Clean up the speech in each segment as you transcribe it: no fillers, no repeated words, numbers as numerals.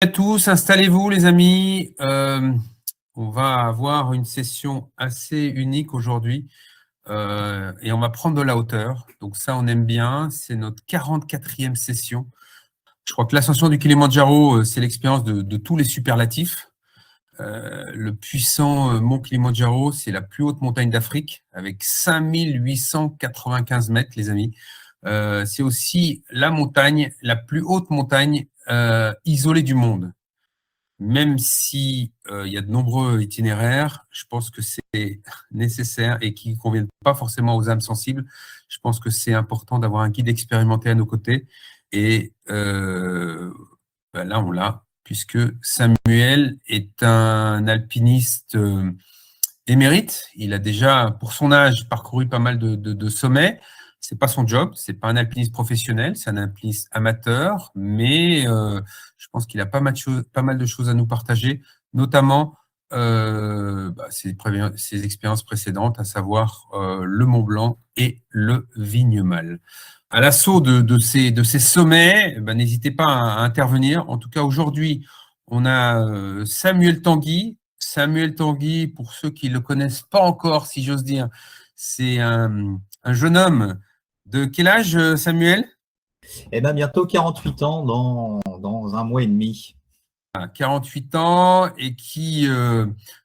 À tous, installez-vous les amis. On va avoir une session assez unique aujourd'hui et on va prendre de la hauteur. Donc ça, on aime bien. C'est notre 44e session. Je crois que l'ascension du Kilimandjaro, c'est l'expérience de tous les superlatifs. Le puissant mont Kilimandjaro, c'est la plus haute montagne d'Afrique avec 5895 mètres, les amis. C'est aussi la plus haute montagne isolée du monde. Même si il y a de nombreux itinéraires, je pense que c'est nécessaire et qui ne conviennent pas forcément aux âmes sensibles. Je pense que c'est important d'avoir un guide expérimenté à nos côtés. Et là, on l'a, puisque Samuel est un alpiniste émérite. Il a déjà, pour son âge, parcouru pas mal de sommets. C'est pas son job, c'est pas un alpiniste professionnel, c'est un alpiniste amateur, mais je pense qu'il a pas mal de choses à nous partager, notamment ses expériences précédentes, à savoir le Mont Blanc et le Vignemale. À l'assaut de ces sommets, n'hésitez pas à intervenir. En tout cas, aujourd'hui, on a Samuel Tanguy. Samuel Tanguy, pour ceux qui ne le connaissent pas encore, si j'ose dire, c'est un jeune homme de quel âge, Samuel? Eh bien, bientôt 48 ans dans un mois et demi. 48 ans et qui,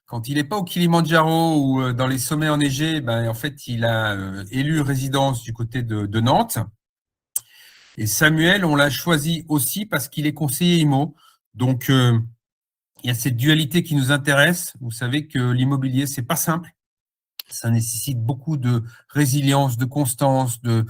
quand il n'est pas au Kilimandjaro ou dans les sommets enneigés, en fait, il a élu résidence du côté de Nantes. Et Samuel, on l'a choisi aussi parce qu'il est conseiller IMO. Donc, il y a cette dualité qui nous intéresse. Vous savez que l'immobilier, c'est pas simple. Ça nécessite beaucoup de résilience, de constance, de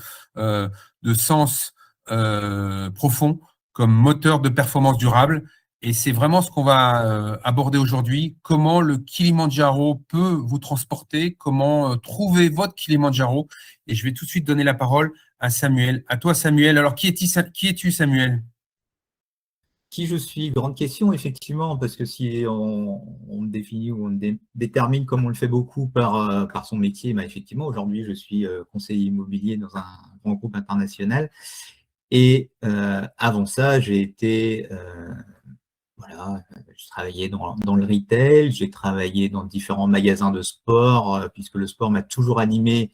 sens profond comme moteur de performance durable. Et c'est vraiment ce qu'on va aborder aujourd'hui. Comment le Kilimandjaro peut vous transporter, comment trouver votre Kilimandjaro. Et je vais tout de suite donner la parole à Samuel. À toi, Samuel. Alors, qui es-tu, Samuel? Qui je suis? Grande question, effectivement, parce que si on me définit ou on me détermine comme on le fait beaucoup par son métier, effectivement, aujourd'hui, je suis conseiller immobilier dans un grand groupe international. Et avant ça, j'ai été, je travaillais dans le retail, j'ai travaillé dans différents magasins de sport, puisque le sport m'a toujours animé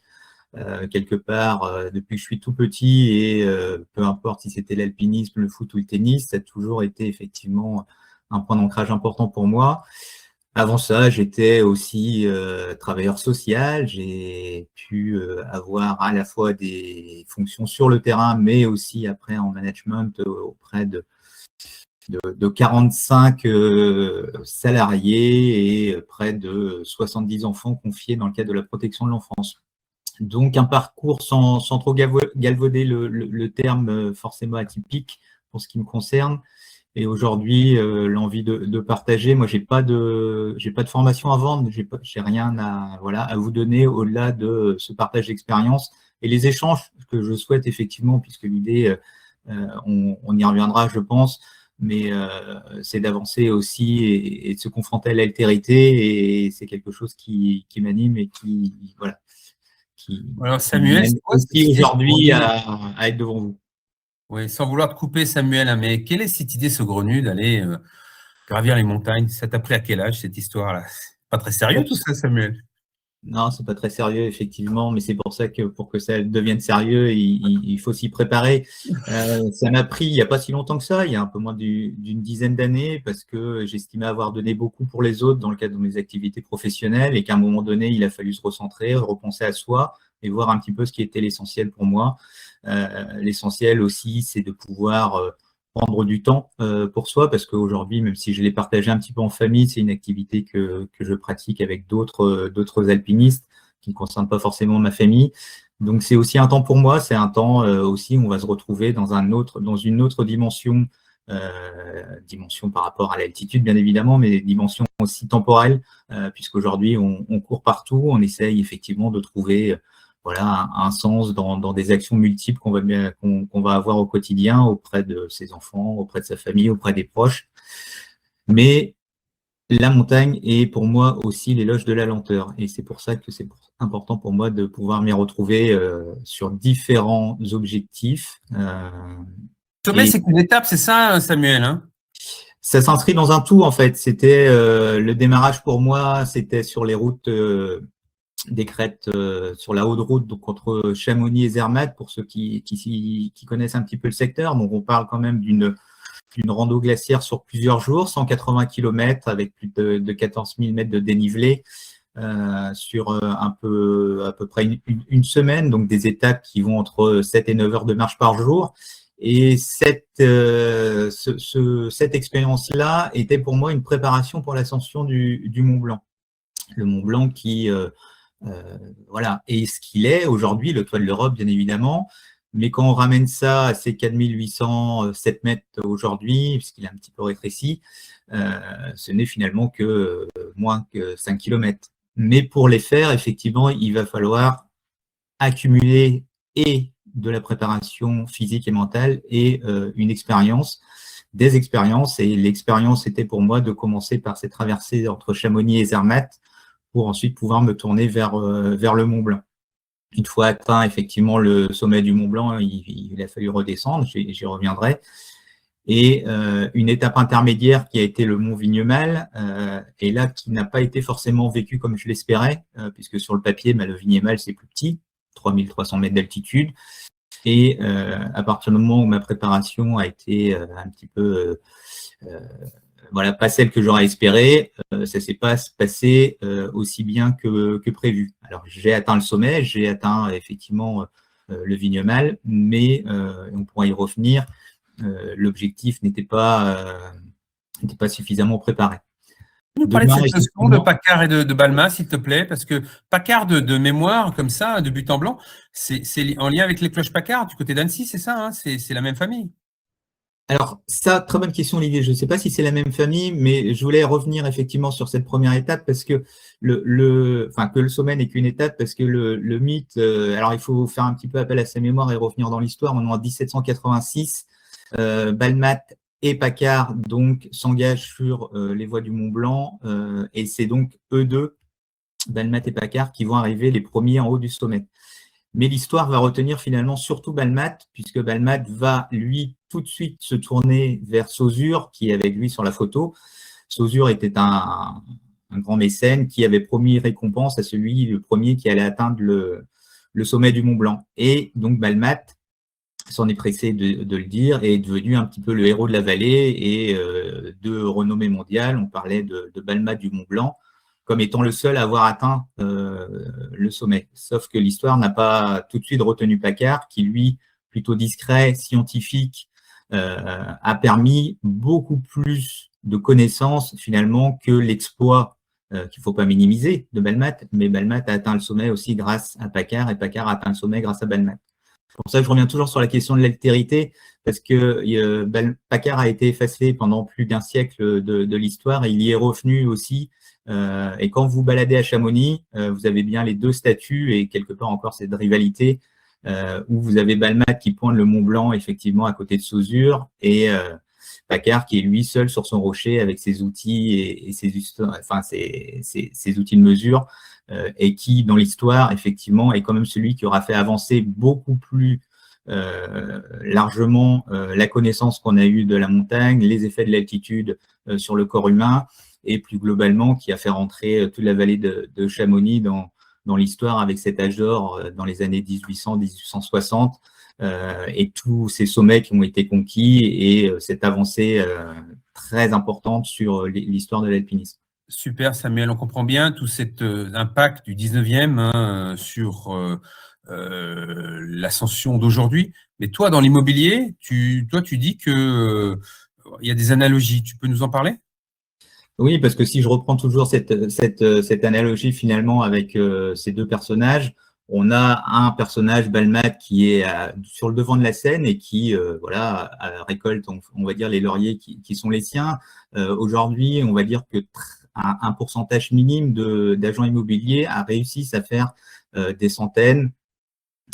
quelque part depuis que je suis tout petit et peu importe si c'était l'alpinisme, le foot ou le tennis, ça a toujours été effectivement un point d'ancrage important pour moi. Avant ça, j'étais aussi travailleur social. J'ai pu avoir à la fois des fonctions sur le terrain, mais aussi après en management auprès de 45 salariés et près de 70 enfants confiés dans le cadre de la protection de l'enfance. Donc, un parcours sans trop galvauder le terme forcément atypique pour ce qui me concerne. Et aujourd'hui, l'envie de partager. Moi, j'ai pas de formation à vendre, j'ai rien à vous donner au-delà de ce partage d'expérience et les échanges que je souhaite effectivement, puisque l'idée, on y reviendra, je pense, mais c'est d'avancer aussi et de se confronter à l'altérité, et c'est quelque chose qui m'anime et qui Alors, Samuel, c'est quoi cette aussi idée aujourd'hui saugrenue? à être devant vous. Oui, sans vouloir te couper, Samuel, hein, mais quelle est cette idée saugrenue d'aller gravir les montagnes? Ça t'a pris à quel âge, cette histoire-là? C'est pas très sérieux tout ça, Samuel. Non, c'est pas très sérieux, effectivement, mais c'est pour ça que pour que ça devienne sérieux, il faut s'y préparer. Ça m'a pris il n'y a pas si longtemps que ça, il y a un peu moins d'une dizaine d'années, parce que j'estimais avoir donné beaucoup pour les autres dans le cadre de mes activités professionnelles et qu'à un moment donné, il a fallu se recentrer, repenser à soi et voir un petit peu ce qui était l'essentiel pour moi. L'essentiel aussi, c'est de pouvoir prendre du temps pour soi, parce qu'aujourd'hui, même si je l'ai partagé un petit peu en famille, c'est une activité que je pratique avec d'autres alpinistes qui ne concernent pas forcément ma famille. Donc, c'est aussi un temps pour moi, c'est un temps aussi où on va se retrouver dans une autre dimension, dimension par rapport à l'altitude, bien évidemment, mais dimension aussi temporelle, puisqu'aujourd'hui, on court partout, on essaye effectivement de trouver un sens dans des actions multiples qu'on va avoir au quotidien auprès de ses enfants, auprès de sa famille, auprès des proches. Mais la montagne est pour moi aussi l'éloge de la lenteur. Et c'est pour ça que c'est important pour moi de pouvoir m'y retrouver sur différents objectifs. Le sommet, c'est qu'une étape, c'est ça, Samuel, hein? Ça s'inscrit dans un tout, en fait. C'était le démarrage pour moi, c'était sur les routes des crêtes, sur la haute route, donc entre Chamonix et Zermatt, pour ceux qui connaissent un petit peu le secteur. Donc, on parle quand même d'une rando glaciaire sur plusieurs jours, 180 km avec plus de 14 000 mètres de dénivelé sur à peu près une semaine, donc des étapes qui vont entre 7 et 9 heures de marche par jour. Et cette expérience-là était pour moi une préparation pour l'ascension du Mont Blanc. Le Mont Blanc qui voilà, est ce qu'il est aujourd'hui, le toit de l'Europe, bien évidemment. Mais quand on ramène ça à ces 4807 mètres aujourd'hui, puisqu'il a un petit peu rétréci, ce n'est finalement que moins que 5 km. Mais pour les faire, effectivement, il va falloir accumuler et de la préparation physique et mentale et une expérience, des expériences. Et l'expérience était pour moi de commencer par ces traversées entre Chamonix et Zermatt pour ensuite pouvoir me tourner vers le Mont Blanc. Une fois atteint effectivement le sommet du Mont Blanc, il a fallu redescendre, j'y reviendrai. Et une étape intermédiaire qui a été le Mont Vignemale, et là qui n'a pas été forcément vécu comme je l'espérais, puisque sur le papier, le Vignemale c'est plus petit, 3300 mètres d'altitude. Et à partir du moment où ma préparation a été un petit peu voilà, pas celle que j'aurais espéré, ça s'est pas passé aussi bien que prévu. Alors j'ai atteint le sommet, j'ai atteint effectivement le Vignemale, mais on pourra y revenir. L'objectif n'était pas suffisamment préparé. Nous parler de cette leçon de Paccard et de Balma, s'il te plaît, parce que Paccard de mémoire, comme ça, de but en blanc, c'est en lien avec les cloches Paccard du côté d'Annecy, c'est ça, hein, c'est la même famille. Alors, ça, très bonne question, Olivier. Je ne sais pas si c'est la même famille, mais je voulais revenir effectivement sur cette première étape parce que que le sommet n'est qu'une étape, parce que le mythe, alors il faut faire un petit peu appel à sa mémoire et revenir dans l'histoire. On est en 1786, Balmat et Paccard donc s'engagent sur les voies du Mont Blanc, et c'est donc eux deux, Balmat et Paccard, qui vont arriver les premiers en haut du sommet. Mais l'histoire va retenir finalement surtout Balmat, puisque Balmat va, lui, tout de suite se tourner vers Saussure, qui est avec lui sur la photo. Saussure était un grand mécène qui avait promis récompense à celui, le premier, qui allait atteindre le sommet du Mont Blanc. Et donc Balmat, s'en est pressé de le dire, est devenu un petit peu le héros de la vallée et de renommée mondiale. On parlait de Balmat du Mont Blanc comme étant le seul à avoir atteint le sommet. Sauf que l'histoire n'a pas tout de suite retenu Paccard, qui lui, plutôt discret, scientifique, a permis beaucoup plus de connaissances finalement que l'exploit qu'il ne faut pas minimiser de Balmat, mais Balmat a atteint le sommet aussi grâce à Paccard, et Paccard a atteint le sommet grâce à Balmat. C'est pour ça que je reviens toujours sur la question de l'altérité, parce que Paccard a été effacé pendant plus d'un siècle de l'histoire, et il y est revenu aussi. Et quand vous baladez à Chamonix, vous avez bien les deux statues et quelque part encore cette rivalité où vous avez Balmat qui pointe le Mont Blanc effectivement à côté de Saussure, et Paccard qui est lui seul sur son rocher avec ses outils et ses outils de mesure, et qui dans l'histoire effectivement est quand même celui qui aura fait avancer beaucoup plus largement la connaissance qu'on a eue de la montagne, les effets de l'altitude sur le corps humain, et plus globalement qui a fait rentrer toute la vallée de Chamonix dans l'histoire avec cet âge d'or dans les années 1800-1860, et tous ces sommets qui ont été conquis et cette avancée très importante sur l'histoire de l'alpinisme. Super Samuel, on comprend bien tout cet impact du 19e sur l'ascension d'aujourd'hui. Mais toi, dans l'immobilier, tu dis que il y a des analogies. Tu peux nous en parler ? Oui, parce que si je reprends toujours cette analogie finalement avec ces deux personnages, on a un personnage, Balmat, qui est sur le devant de la scène et qui voilà, récolte, on va dire, les lauriers qui sont les siens. Aujourd'hui, on va dire que un pourcentage minime d'agents immobiliers a réussi à faire des centaines,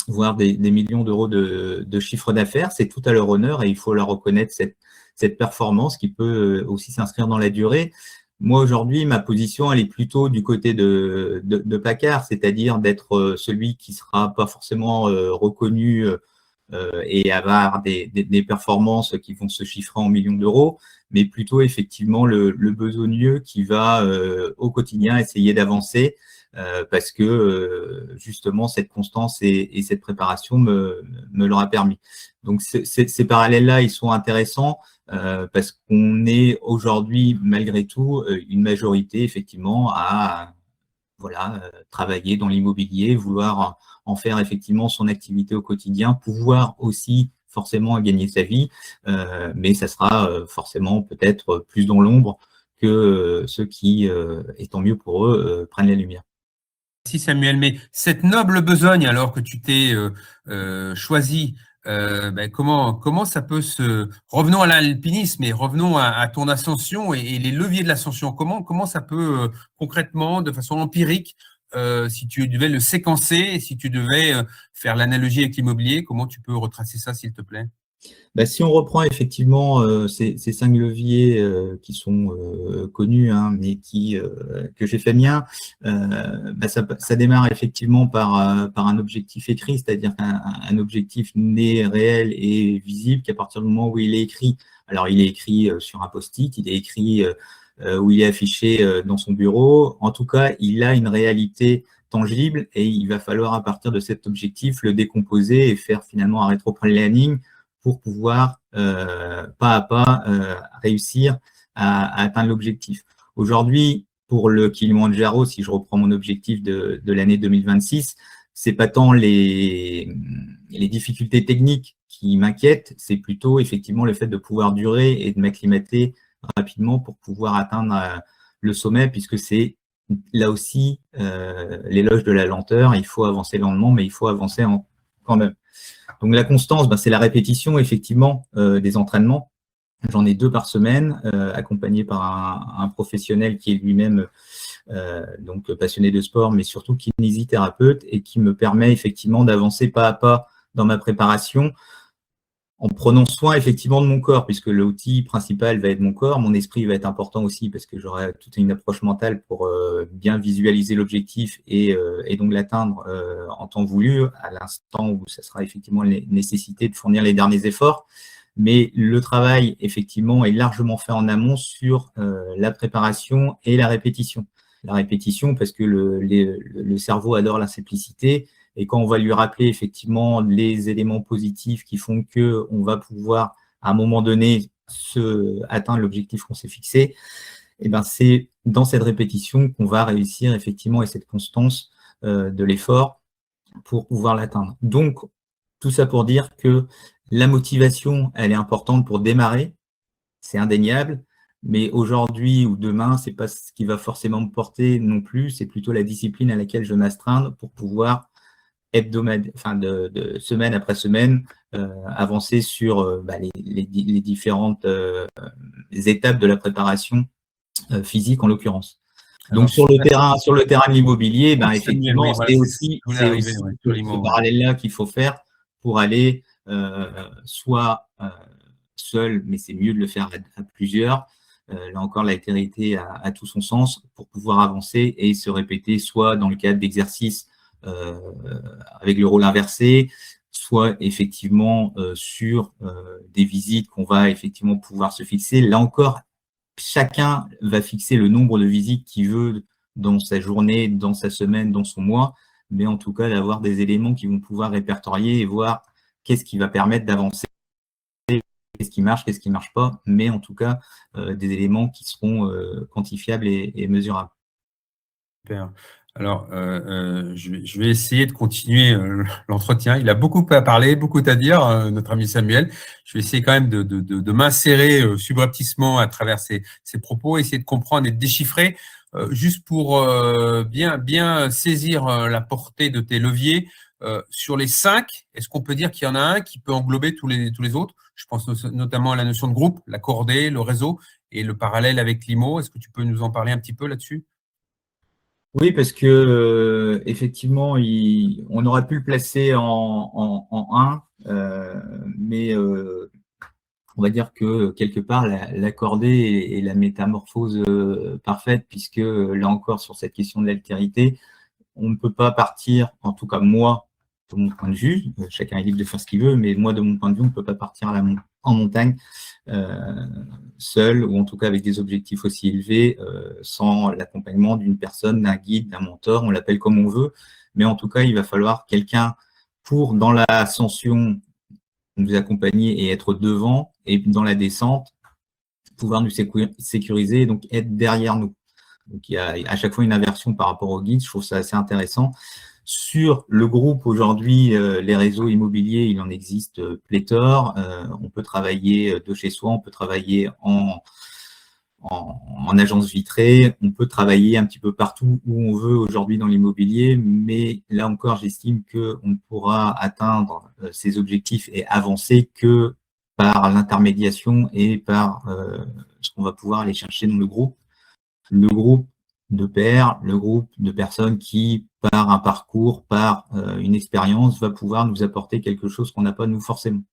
voire des millions d'euros de chiffre d'affaires. C'est tout à leur honneur et il faut leur reconnaître cette performance qui peut aussi s'inscrire dans la durée. Moi, aujourd'hui, ma position, elle est plutôt du côté de Paccard, c'est-à-dire d'être celui qui sera pas forcément reconnu et avoir des performances qui vont se chiffrer en millions d'euros, mais plutôt effectivement le besogneux qui va au quotidien essayer d'avancer parce que justement cette constance et cette préparation me l'aura permis. Donc ces parallèles-là, ils sont intéressants parce qu'on est aujourd'hui, malgré tout, une majorité effectivement à travailler dans l'immobilier, vouloir en faire effectivement son activité au quotidien, pouvoir aussi forcément gagner sa vie, mais ça sera forcément peut-être plus dans l'ombre que ceux qui, et tant mieux pour eux, prennent la lumière. Merci Samuel, mais cette noble besogne alors que tu t'es choisi, comment ça peut se… Revenons à l'alpinisme et revenons à ton ascension et les leviers de l'ascension. Comment ça peut concrètement, de façon empirique, si tu devais le séquencer, si tu devais faire l'analogie avec l'immobilier, comment tu peux retracer ça s'il te plaît? Si on reprend effectivement ces 5 leviers qui sont connus, hein, mais que j'ai fait mien, ça démarre effectivement par un objectif écrit, c'est-à-dire un objectif né, réel et visible qu'à partir du moment où il est écrit. Alors, il est écrit sur un post-it, il est écrit où il est affiché dans son bureau. En tout cas, il a une réalité tangible et il va falloir, à partir de cet objectif, le décomposer et faire finalement un rétro-planning pour pouvoir pas à pas réussir à atteindre l'objectif. Aujourd'hui, pour le Kilimandjaro, si je reprends mon objectif de l'année 2026, c'est pas tant les difficultés techniques qui m'inquiètent, c'est plutôt effectivement le fait de pouvoir durer et de m'acclimater rapidement pour pouvoir atteindre le sommet, puisque c'est là aussi l'éloge de la lenteur. Il faut avancer lentement, mais il faut avancer quand même. Donc la constance, c'est la répétition effectivement des entraînements. J'en ai 2 par semaine, accompagné par un professionnel qui est lui-même donc passionné de sport, mais surtout kinésithérapeute et qui me permet effectivement d'avancer pas à pas dans ma préparation en prenant soin effectivement de mon corps, puisque l'outil principal va être mon corps. Mon esprit va être important aussi parce que j'aurai toute une approche mentale pour bien visualiser l'objectif et donc l'atteindre en temps voulu, à l'instant où ça sera effectivement nécessité de fournir les derniers efforts. Mais le travail, effectivement, est largement fait en amont sur la préparation et la répétition. La répétition, parce que le cerveau adore la simplicité. Et quand on va lui rappeler effectivement les éléments positifs qui font qu'on va pouvoir, à un moment donné, atteindre l'objectif qu'on s'est fixé, c'est dans cette répétition qu'on va réussir effectivement et cette constance de l'effort pour pouvoir l'atteindre. Donc, tout ça pour dire que la motivation, elle est importante pour démarrer, c'est indéniable, mais aujourd'hui ou demain, ce n'est pas ce qui va forcément me porter non plus, c'est plutôt la discipline à laquelle je m'astreins pour pouvoir de semaine après semaine, avancer sur les différentes étapes de la préparation physique en l'occurrence. Donc sur le terrain de l'immobilier, effectivement, c'est aussi ce parallèle-là qu'il faut faire pour aller soit seul, mais c'est mieux de le faire à plusieurs. Là encore, l'altérité a tout son sens pour pouvoir avancer et se répéter, soit dans le cadre d'exercices avec le rôle inversé, soit effectivement sur des visites qu'on va effectivement pouvoir se fixer. Là encore, chacun va fixer le nombre de visites qu'il veut dans sa journée, dans sa semaine, dans son mois, mais en tout cas d'avoir des éléments qui vont pouvoir répertorier et voir qu'est-ce qui va permettre d'avancer, qu'est-ce qui marche, qu'est-ce qui ne marche pas, mais en tout cas des éléments qui seront quantifiables et mesurables. Super. Alors, je vais essayer de continuer l'entretien. Il a beaucoup à parler, beaucoup à dire, notre ami Samuel. Je vais essayer quand même de m'insérer subrepticement à travers ses propos, essayer de comprendre et de déchiffrer, juste pour bien saisir la portée de tes leviers. Sur les 5, est-ce qu'on peut dire qu'il y en a un qui peut englober tous les autres? Je pense notamment à la notion de groupe, la cordée, le réseau et le parallèle avec l'IMO. Est-ce que tu peux nous en parler un petit peu là-dessus? Oui, parce que effectivement, on aurait pu le placer en 1, mais on va dire que quelque part, la cordée est la métamorphose parfaite, puisque là encore, sur cette question de l'altérité, on ne peut pas partir, en tout cas moi, de mon point de vue. Chacun est libre de faire ce qu'il veut, mais moi, de mon point de vue, on ne peut pas partir en montagne seul, ou en tout cas avec des objectifs aussi élevés, sans l'accompagnement d'une personne, d'un guide, d'un mentor, on l'appelle comme on veut. Mais en tout cas, il va falloir quelqu'un pour, dans l'ascension, nous accompagner et être devant, et dans la descente, pouvoir nous sécuriser, donc être derrière nous. Donc, il y a à chaque fois une inversion par rapport au guide. Je trouve ça assez intéressant. Sur le groupe, aujourd'hui, les réseaux immobiliers, il en existe pléthore. On peut travailler de chez soi, on peut travailler en agence vitrée, on peut travailler un petit peu partout où on veut aujourd'hui dans l'immobilier, mais là encore, j'estime qu'on ne pourra atteindre ces objectifs et avancer que par l'intermédiation et par ce qu'on va pouvoir aller chercher dans le groupe. Le groupe de pairs, le groupe de personnes qui, par un parcours, par une expérience, va pouvoir nous apporter quelque chose qu'on n'a pas nous forcément.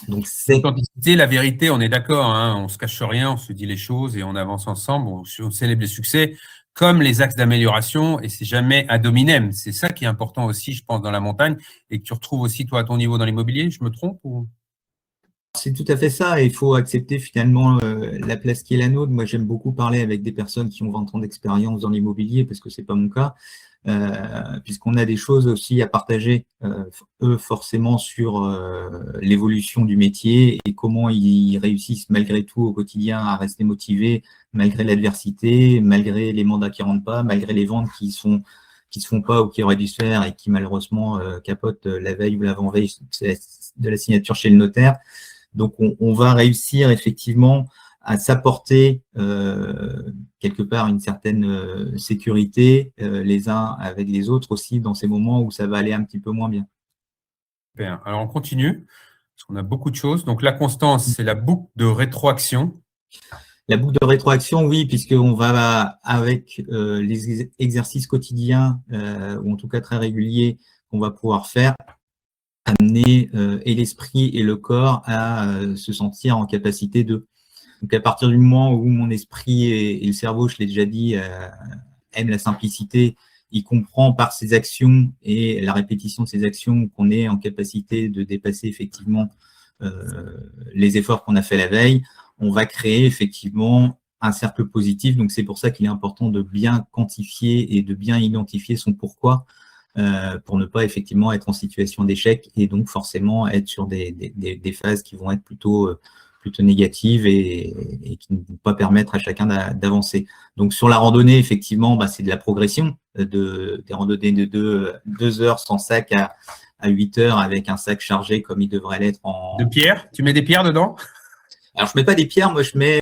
Donc, l'authenticité, la vérité, on est d'accord, hein, on ne se cache rien, on se dit les choses et on avance ensemble, on célèbre les succès comme les axes d'amélioration et c'est jamais ad hominem. C'est ça qui est important aussi, je pense, dans la montagne et que tu retrouves aussi, toi, à ton niveau dans l'immobilier. Je me trompe ou... C'est tout à fait ça, et il faut accepter finalement la place qui est la nôtre. Moi, j'aime beaucoup parler avec des personnes qui ont 20 ans d'expérience dans l'immobilier, parce que ce n'est pas mon cas, puisqu'on a des choses aussi à partager, eux, forcément, sur l'évolution du métier et comment ils réussissent malgré tout au quotidien à rester motivés, malgré l'adversité, malgré les mandats qui ne rentrent pas, malgré les ventes qui se font pas ou qui auraient dû se faire et qui malheureusement capotent la veille ou l'avant-veille de la signature chez le notaire. Donc, on va réussir effectivement à s'apporter quelque part une certaine sécurité les uns avec les autres aussi dans ces moments où ça va aller un petit peu moins bien. Super. Alors, on continue, parce qu'on a beaucoup de choses. Donc, la constance, c'est la boucle de rétroaction. La boucle de rétroaction, oui, puisqu'on va, avec les exercices quotidiens, ou en tout cas très réguliers, qu'on va pouvoir faire, amener et l'esprit et le corps à se sentir en capacité de. Donc, à partir du moment où mon esprit et le cerveau, je l'ai déjà dit, aiment la simplicité, il comprend par ses actions et la répétition de ses actions qu'on est en capacité de dépasser effectivement les efforts qu'on a fait la veille, on va créer effectivement un cercle positif. Donc, c'est pour ça qu'il est important de bien quantifier et de bien identifier son pourquoi, pour ne pas effectivement être en situation d'échec et donc forcément être sur des phases qui vont être plutôt négatives et qui ne vont pas permettre à chacun d'avancer. Donc sur la randonnée, effectivement, c'est de la progression, des randonnées de 2 heures sans sac à 8 heures avec un sac chargé comme il devrait l'être De pierres? Tu mets des pierres dedans? Alors je ne mets pas des pierres, moi je mets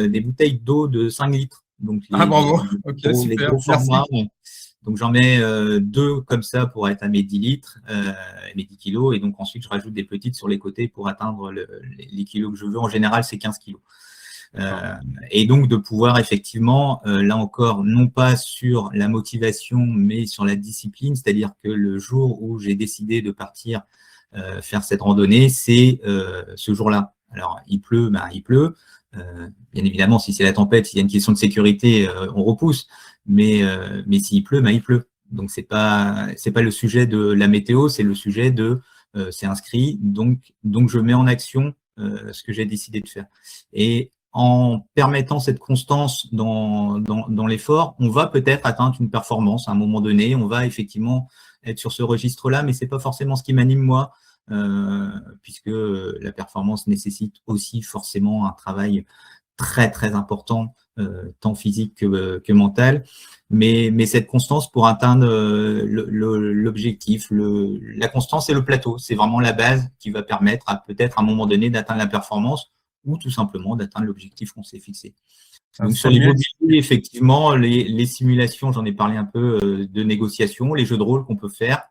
des bouteilles d'eau de 5 litres. Donc bravo, ok, les super, gros formats. Donc, j'en mets 2 comme ça pour être à mes 10 litres, mes 10 kilos. Et donc, ensuite, je rajoute des petites sur les côtés pour atteindre les kilos que je veux. En général, c'est 15 kilos. Et donc, de pouvoir effectivement, là encore, non pas sur la motivation, mais sur la discipline. C'est-à-dire que le jour où j'ai décidé de partir faire cette randonnée, c'est ce jour-là. Alors, il pleut, il pleut. Bien évidemment, si c'est la tempête, s'il y a une question de sécurité, on repousse. Mais s'il pleut, il pleut. Donc, c'est pas le sujet de la météo, c'est le sujet de c'est inscrit, donc je mets en action ce que j'ai décidé de faire. Et en permettant cette constance dans l'effort, on va peut-être atteindre une performance à un moment donné, on va effectivement être sur ce registre-là, mais c'est pas forcément ce qui m'anime moi, puisque la performance nécessite aussi forcément un travail très très important, tant physique que mental, mais cette constance pour atteindre l'objectif, la constance et le plateau, c'est vraiment la base qui va permettre à peut-être à un moment donné d'atteindre la performance ou tout simplement d'atteindre l'objectif qu'on s'est fixé. Donc sur l'immobilier, effectivement, les simulations, j'en ai parlé un peu, de négociation, les jeux de rôle qu'on peut faire.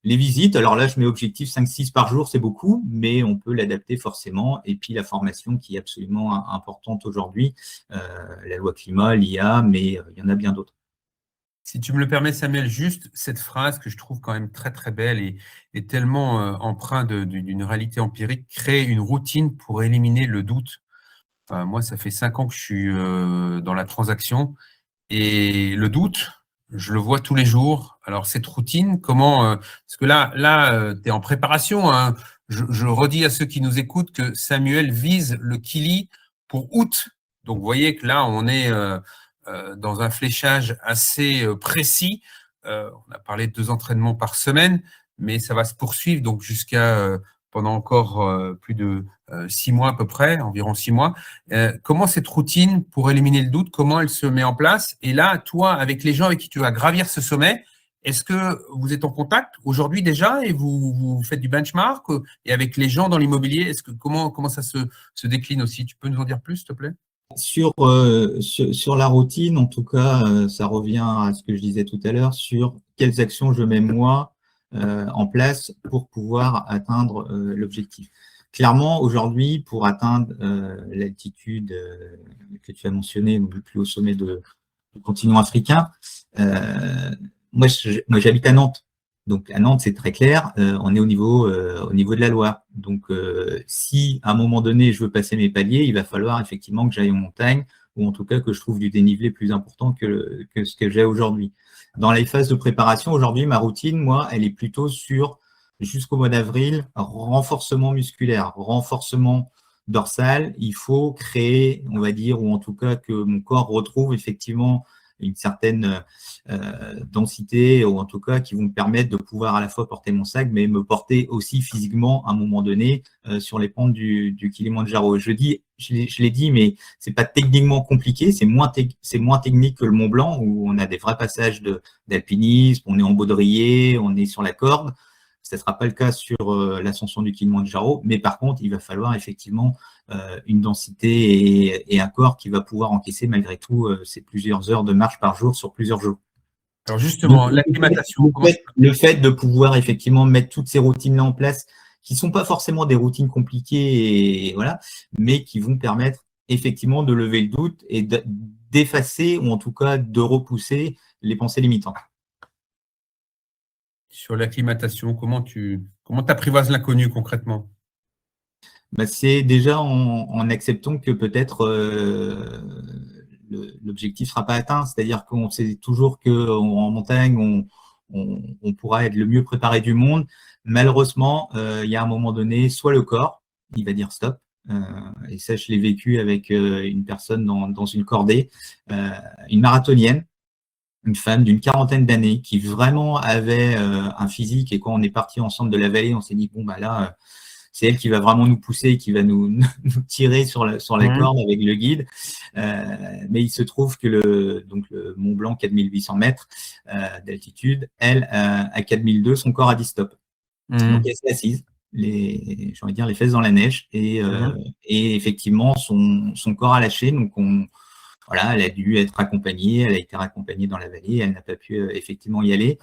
Les visites, alors là, je mets objectif 5-6 par jour, c'est beaucoup, mais on peut l'adapter forcément. Et puis, la formation qui est absolument importante aujourd'hui, la loi climat, l'IA, mais il y en a bien d'autres. Si tu me le permets, Samuel, juste cette phrase que je trouve quand même très, très belle et tellement empreinte d'une réalité empirique, créer une routine pour éliminer le doute. Moi, ça fait 5 ans que je suis dans la transaction et le doute, je le vois tous les jours. Alors, cette routine, parce que là, tu es en préparation, hein. Je redis à ceux qui nous écoutent que Samuel vise le Kili pour août. Donc, vous voyez que là, on est dans un fléchage assez précis. On a parlé de 2 entraînements par semaine, mais ça va se poursuivre donc jusqu'à pendant encore plus de 6 mois à peu près, environ 6 mois. Comment cette routine, pour éliminer le doute, comment elle se met en place? Et là, toi, avec les gens avec qui tu vas gravir ce sommet, est-ce que vous êtes en contact aujourd'hui déjà et vous faites du benchmark? Et avec les gens dans l'immobilier, comment ça se décline aussi? Tu peux nous en dire plus, s'il te plaît? Sur la routine, en tout cas, ça revient à ce que je disais tout à l'heure, sur quelles actions je mets moi en place pour pouvoir atteindre l'objectif. Clairement, aujourd'hui, pour atteindre l'altitude que tu as mentionnée, donc le plus haut sommet du continent africain, moi j'habite à Nantes. Donc à Nantes, c'est très clair, on est au niveau de la Loire. Donc si à un moment donné, je veux passer mes paliers, il va falloir effectivement que j'aille en montagne, ou en tout cas que je trouve du dénivelé plus important que ce que j'ai aujourd'hui. Dans les phases de préparation, aujourd'hui, ma routine, moi, elle est plutôt sur, jusqu'au mois d'avril, renforcement musculaire, renforcement dorsal. Il faut créer, on va dire, ou en tout cas que mon corps retrouve effectivement une certaine densité, ou en tout cas qui vont me permettre de pouvoir à la fois porter mon sac, mais me porter aussi physiquement à un moment donné sur les pentes du Kilimandjaro. Je l'ai dit, mais c'est pas techniquement compliqué, c'est moins technique que le Mont Blanc, où on a des vrais passages d'alpinisme, on est en baudrier, on est sur la corde. Ce ne sera pas le cas sur l'ascension du Kilimandjaro, mais par contre, il va falloir effectivement une densité et un corps qui va pouvoir encaisser malgré tout ces plusieurs heures de marche par jour sur plusieurs jours. Alors justement, l'acclimatation. Le fait de pouvoir effectivement mettre toutes ces routines-là en place, qui ne sont pas forcément des routines compliquées, voilà, mais qui vont permettre effectivement de lever le doute et d'effacer, ou en tout cas de repousser les pensées limitantes. Sur l'acclimatation, comment t'apprivoises l'inconnu concrètement? C'est déjà en acceptant que peut-être l'objectif ne sera pas atteint. C'est-à-dire qu'on sait toujours qu'en montagne, on pourra être le mieux préparé du monde. Malheureusement, il y a un moment donné, soit le corps, il va dire stop. Et ça, je l'ai vécu avec une personne dans une cordée, une marathonienne, une femme d'une 40aine d'années qui vraiment avait un physique. Et quand on est parti ensemble de la vallée, on s'est dit, bon, bah là, c'est elle qui va vraiment nous pousser, qui va nous tirer sur la corde avec le guide. Mais il se trouve que le Mont Blanc, 4800 mètres d'altitude, elle, à 4002, son corps a dit stop. Donc, elle s'est assise, j'ai envie de dire les fesses dans la neige, et effectivement, son corps a lâché. Donc, voilà, elle a dû être accompagnée, elle a été raccompagnée dans la vallée, elle n'a pas pu effectivement y aller.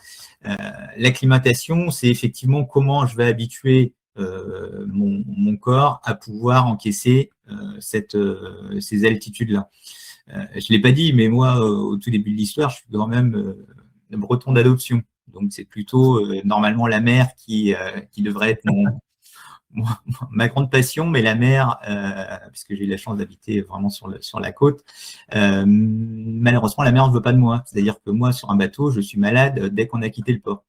L'acclimatation, c'est effectivement comment je vais habituer mon corps à pouvoir encaisser ces altitudes-là. Je ne l'ai pas dit, mais moi, au tout début de l'histoire, je suis quand même breton d'adoption. Donc, c'est plutôt normalement la mer qui devrait être ma grande passion, mais la mer, puisque j'ai eu la chance d'habiter vraiment sur la côte, malheureusement, la mer ne veut pas de moi. C'est-à-dire que moi, sur un bateau, je suis malade dès qu'on a quitté le port.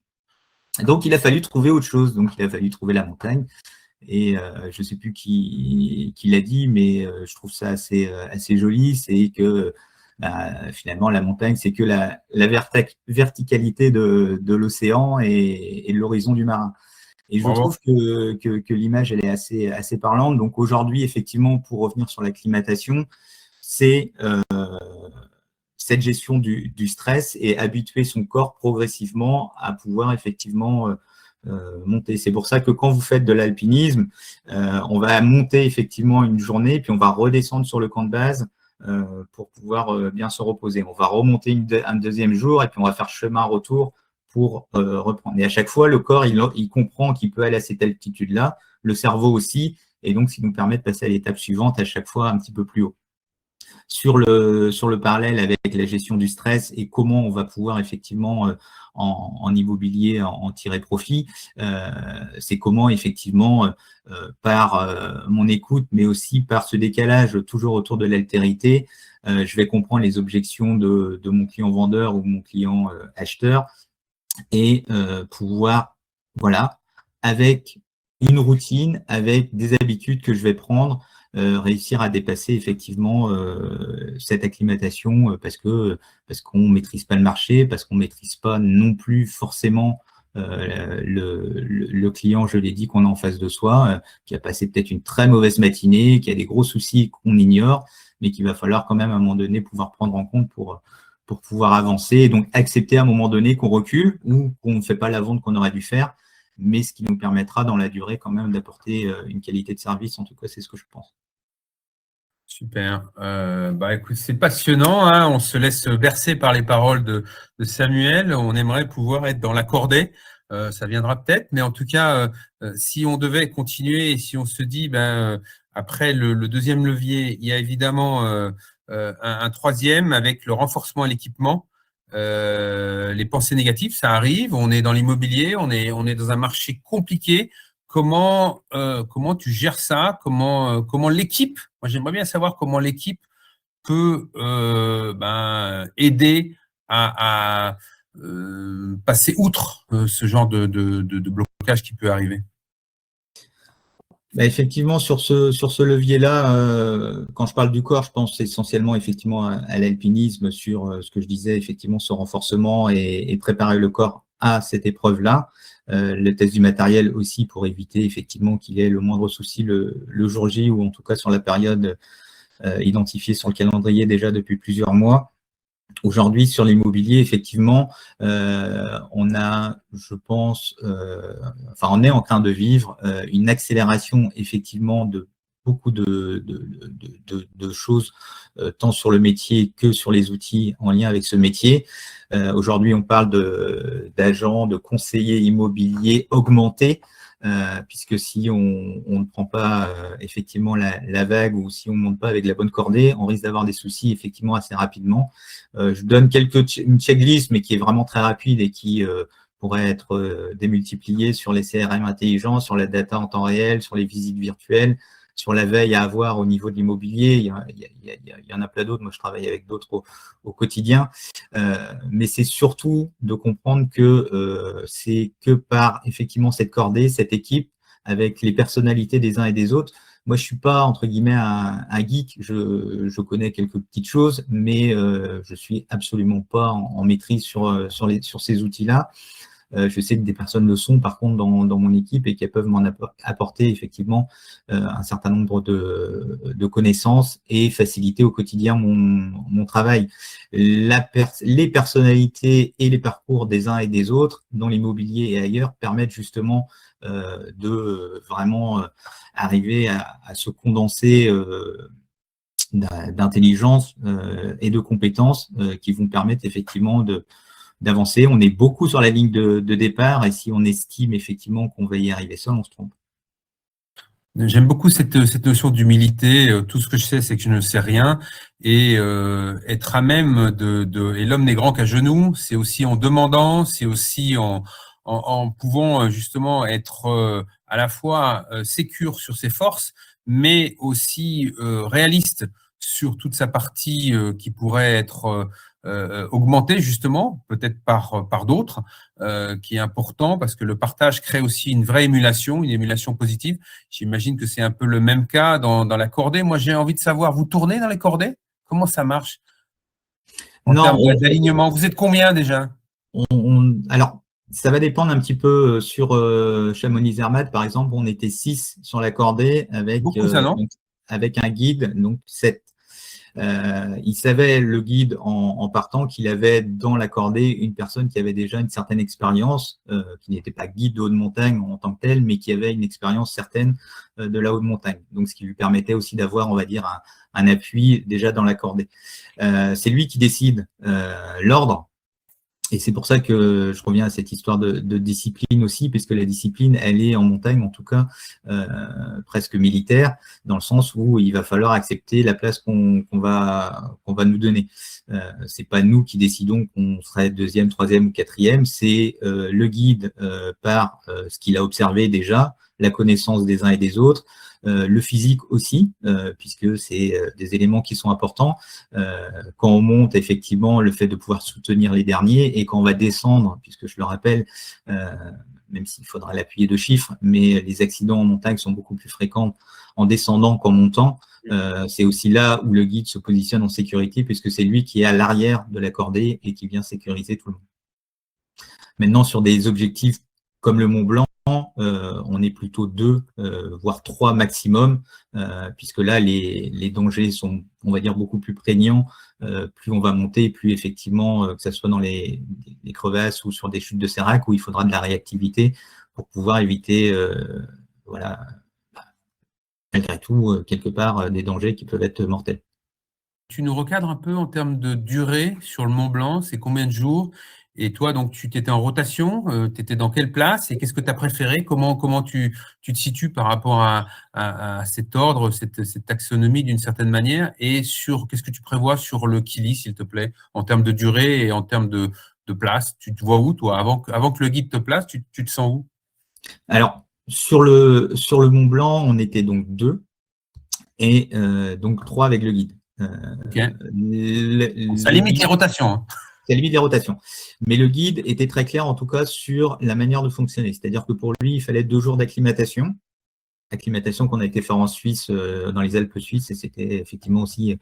Donc, il a fallu trouver autre chose. Donc, il a fallu trouver la montagne. Et je ne sais plus qui l'a dit, mais je trouve ça assez joli. C'est que finalement, la montagne, c'est que la verticalité de l'océan et de l'horizon du marin. Et je trouve que l'image, elle est assez parlante. Donc aujourd'hui, effectivement, pour revenir sur l'acclimatation, c'est cette gestion du stress et habituer son corps progressivement à pouvoir effectivement monter. C'est pour ça que quand vous faites de l'alpinisme, on va monter effectivement une journée, puis on va redescendre sur le camp de base pour pouvoir bien se reposer. On va remonter un deuxième jour et puis on va faire chemin retour pour reprendre. Et à chaque fois, le corps, il comprend qu'il peut aller à cette altitude-là, le cerveau aussi, et donc, ça nous permet de passer à l'étape suivante à chaque fois un petit peu plus haut. Sur le parallèle avec la gestion du stress et comment on va pouvoir effectivement en immobilier en tirer profit, c'est comment effectivement par mon écoute, mais aussi par ce décalage toujours autour de l'altérité, je vais comprendre les objections de mon client vendeur ou mon client acheteur et pouvoir, voilà, avec une routine, avec des habitudes que je vais prendre, réussir à dépasser effectivement cette acclimatation parce qu'on ne maîtrise pas le marché, parce qu'on ne maîtrise pas non plus forcément le client, je l'ai dit, qu'on a en face de soi, qui a passé peut-être une très mauvaise matinée, qui a des gros soucis qu'on ignore, mais qu'il va falloir quand même à un moment donné pouvoir prendre en compte pour pouvoir avancer et donc accepter à un moment donné qu'on recule ou qu'on ne fait pas la vente qu'on aurait dû faire, mais ce qui nous permettra dans la durée quand même d'apporter une qualité de service. En tout cas, c'est ce que je pense. Super. Écoute, c'est passionnant, hein. On se laisse bercer par les paroles de Samuel. On aimerait pouvoir être dans la cordée. Ça viendra peut-être, mais en tout cas, si on devait continuer et si on se dit, après le deuxième levier, il y a évidemment un troisième avec le renforcement et l'équipement. Les pensées négatives, ça arrive. On est dans l'immobilier, on est dans un marché compliqué. Comment tu gères ça? Comment l'équipe, moi j'aimerais bien savoir comment l'équipe peut aider à passer outre ce genre de blocage qui peut arriver. Effectivement, sur ce levier-là, quand je parle du corps, je pense essentiellement effectivement à l'alpinisme, sur ce que je disais, effectivement, ce renforcement et préparer le corps à cette épreuve-là. Le test du matériel aussi pour éviter effectivement qu'il ait le moindre souci le jour J ou en tout cas sur la période identifiée sur le calendrier déjà depuis plusieurs mois. Aujourd'hui, sur l'immobilier, effectivement, on a, je pense, on est en train de vivre une accélération, effectivement, de beaucoup de choses, tant sur le métier que sur les outils en lien avec ce métier. Aujourd'hui, on parle d'agents, de conseillers immobiliers augmentés, puisque si on ne prend pas effectivement la vague ou si on ne monte pas avec la bonne cordée, on risque d'avoir des soucis effectivement assez rapidement. Je donne une checklist, mais qui est vraiment très rapide et qui pourrait être démultipliée sur les CRM intelligents, sur la data en temps réel, sur les visites virtuelles, sur la veille à avoir au niveau de l'immobilier. Il y en a plein d'autres. Moi, je travaille avec d'autres au quotidien. Mais c'est surtout de comprendre que c'est que par effectivement cette cordée, cette équipe, avec les personnalités des uns et des autres. Moi, je suis pas, entre guillemets, un geek. Je connais quelques petites choses, mais je suis absolument pas en maîtrise sur ces outils-là. Je sais que des personnes le sont, par contre, dans mon équipe et qu'elles peuvent m'en apporter effectivement un certain nombre de connaissances et faciliter au quotidien mon travail. Les personnalités et les parcours des uns et des autres, dans l'immobilier et ailleurs, permettent justement de vraiment arriver à se condenser d'intelligence et de compétences qui vont permettre effectivement d'avancer. On est beaucoup sur la ligne de départ et si on estime effectivement qu'on va y arriver seul, on se trompe. J'aime beaucoup cette notion d'humilité. Tout ce que je sais, c'est que je ne sais rien. Et être à même et l'homme n'est grand qu'à genoux, c'est aussi en demandant, c'est aussi en pouvant justement être à la fois sécure sur ses forces, mais aussi réaliste sur toute sa partie qui pourrait être augmentée justement, peut-être par d'autres, qui est important parce que le partage crée aussi une vraie émulation, une émulation positive. J'imagine que c'est un peu le même cas dans la cordée. Moi, j'ai envie de savoir, vous tournez dans les cordées? Comment ça marche en termes d'alignement? Vous êtes combien déjà? Alors, ça va dépendre un petit peu sur Chamonix-Zermatt, par exemple, on était 6 sur la cordée avec un guide, donc 7. Il savait, le guide, en partant, qu'il avait dans la cordée une personne qui avait déjà une certaine expérience, qui n'était pas guide de haute montagne en tant que tel, mais qui avait une expérience certaine de la haute montagne. Donc, ce qui lui permettait aussi d'avoir, on va dire, un appui déjà dans la cordée. C'est lui qui décide l'ordre. Et c'est pour ça que je reviens à cette histoire de discipline aussi, puisque la discipline, elle est en montagne, en tout cas, presque militaire, dans le sens où il va falloir accepter la place qu'on va nous donner. C'est pas nous qui décidons qu'on serait 2e, 3e ou 4e, c'est le guide par ce qu'il a observé déjà, la connaissance des uns et des autres, le physique aussi, puisque c'est des éléments qui sont importants. Quand on monte, effectivement, le fait de pouvoir soutenir les derniers, et quand on va descendre, puisque je le rappelle, même s'il faudra l'appuyer de chiffres, mais les accidents en montagne sont beaucoup plus fréquents en descendant qu'en montant. C'est aussi là où le guide se positionne en sécurité, puisque c'est lui qui est à l'arrière de la cordée et qui vient sécuriser tout le monde. Maintenant, sur des objectifs comme le Mont Blanc, on est plutôt 2, voire 3 maximum, puisque là, les dangers sont, on va dire, beaucoup plus prégnants. Plus on va monter, plus effectivement, que ce soit dans les crevasses ou sur des chutes de sérac, où il faudra de la réactivité pour pouvoir éviter, voilà, malgré tout, quelque part, des dangers qui peuvent être mortels. Tu nous recadres un peu en termes de durée sur le Mont Blanc, c'est combien de jours? Et toi, donc, tu étais en rotation, tu étais dans quelle place et qu'est-ce que tu as préféré? Comment tu te situes par rapport à cet ordre, cette taxonomie d'une certaine manière? Et qu'est-ce que tu prévois sur le Kili, s'il te plaît, en termes de durée et en termes de place? Tu te vois où, toi? Avant que le guide te place, tu te sens où? Alors, sur le Mont Blanc, on était donc 2 et donc 3 avec le guide. Okay. Ça limite les rotations. Hein. Ça limite les rotations. Mais le guide était très clair, en tout cas, sur la manière de fonctionner. C'est-à-dire que pour lui, il fallait 2 jours d'acclimatation. Acclimatation qu'on a été faire en Suisse, dans les Alpes suisses, et c'était effectivement aussi